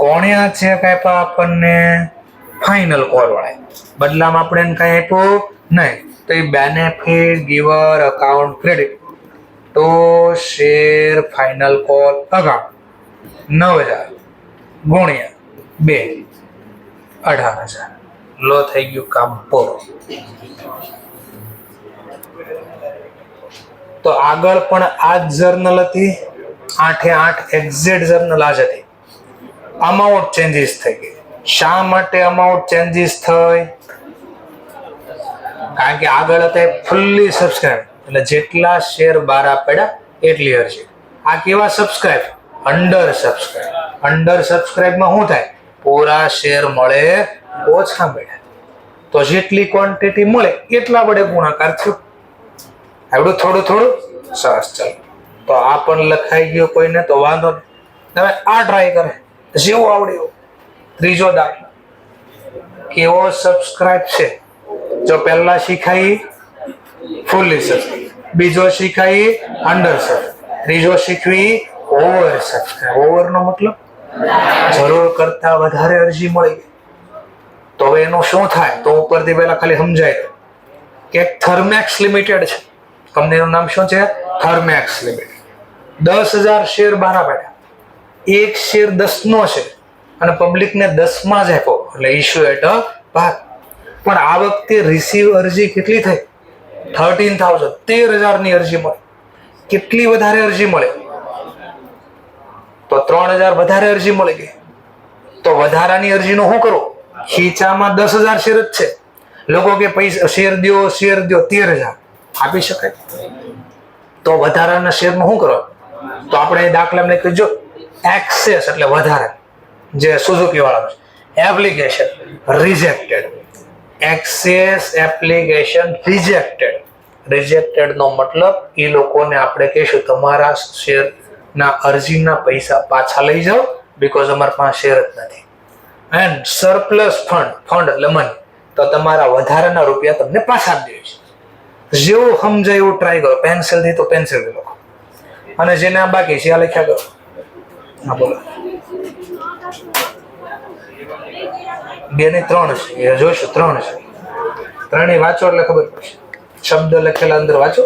Speaker 1: કોણે આ ચેક આપ્યા આપણને ફાઇનલ કોલ વાળા. બદલામાં આપણે એને કઈ આપ્યું નહીં તો એ બેનિફિટ ગિવર અકાઉન્ટ ક્રેડિટ તો શેર ફાઇનલ કોલ અકાઉન્ટ 9,000 ગુણ્યા 2 18,000. લો થઈ ગયું કામ પૂરું. તો આગળ પણ આ જ જર્નલ હતી 8/8 એક્ઝેક્ટ જર્નલ આ જ હતી. અમાઉન્ટ ચેન્જીસ થઈ ગઈ. શા માટે અમાઉન્ટ ચેન્જીસ થઈ? કારણ કે આગળ હતા ફુલ્લી સબસ્ક્રાઇબ એટલે જેટલા શેર બહાર પડ્યા એટલી અરજી. આ કેવા સબસ્ક્રાઇબ અંડર સબસ્ક્રાઇબ. અંડર સબસ્ક્રાઇબમાં શું થાય પૂરા શેર મળે ઓછા મળ્યા તો જેટલી ક્વોન્ટિટી મળે એટલા વડે ગુણાકાર થયો. આવડું થોડું સરસ. ચાલો તો આ પણ લખાઈ ગયો કોઈને તો વાંધો નહીં. હવે આ ટ્રાય કરે જેવું આવડ્યું. ત્રીજો દાખલો કેવો સબસ્ક્રાઇબ છે જો પહેલા શીખાઈ ફુલ્લી સબસ્ક્રાઇબ બીજો શીખાઈ અંડર સબસ્ક્રાઇબ ત્રીજો શીખવી ઓવર સબસ્ક્રાઇબ. ઓવર નો મતલબ જરૂર કરતા વધારે અરજી મળી ગઈ. તો હવે એનું શું થાય તો ઉપરથી પહેલા ખાલી સમજાય કે થર્મેક્સ લિમિટેડ છે. કંપનીનું નામ શું છે થર્મેક્સ લિમિટેડ. 10,000 શેર બહાર પડ્યા. એક શેર 10 નો છે અને પબ્લિકને 10 માં જ આપ્યો એટલે ઇશ્યુ એટ અ ભાગ. પણ આ વખતે રિસીવ અરજી કેટલી થઈ 13,000 13,000 ની અરજી મળી. કેટલી વધારે અરજી મળે તો 3,000 વધારે અરજી મળી ગઈ. તો વધારાની અરજીનું શું કરવું? ખીચામાં 10,000 શેર જ છે. લોકો કે પૈસા શેર દો 13,000 આપી શકાય. તો વધારાના શેરનું શું કરો તો આપણે દાખલા કહીજો એક્સેસ એટલે વધારે જે સુઝુકી વાળા application rejected. Excess application rejected નો મતલબ એ લોકોને આપણે કહીશું તમારા શેરના અરજીના પૈસા પાછા લઈ જાઓ બીકોઝ અમારા પાસે શેર જ નથી. એન્ડ સરપ્લસ ફંડ એટલે મની તો તમારા વધારાના રૂપિયા તમને પાછા આપી દે છે. જેવું સમજાય એવું ટ્રાય કરો. પેન્સિલ થી તો પેન્સિલ લખો અને જેને આ બાકી છે આ લખ્યા કરો. હા બોલો 2 ને 3 છે એ જોઈશું 3 છે. 3 વાંચો એટલે ખબર પડશે. શબ્દ લખેલા અંદર વાંચો.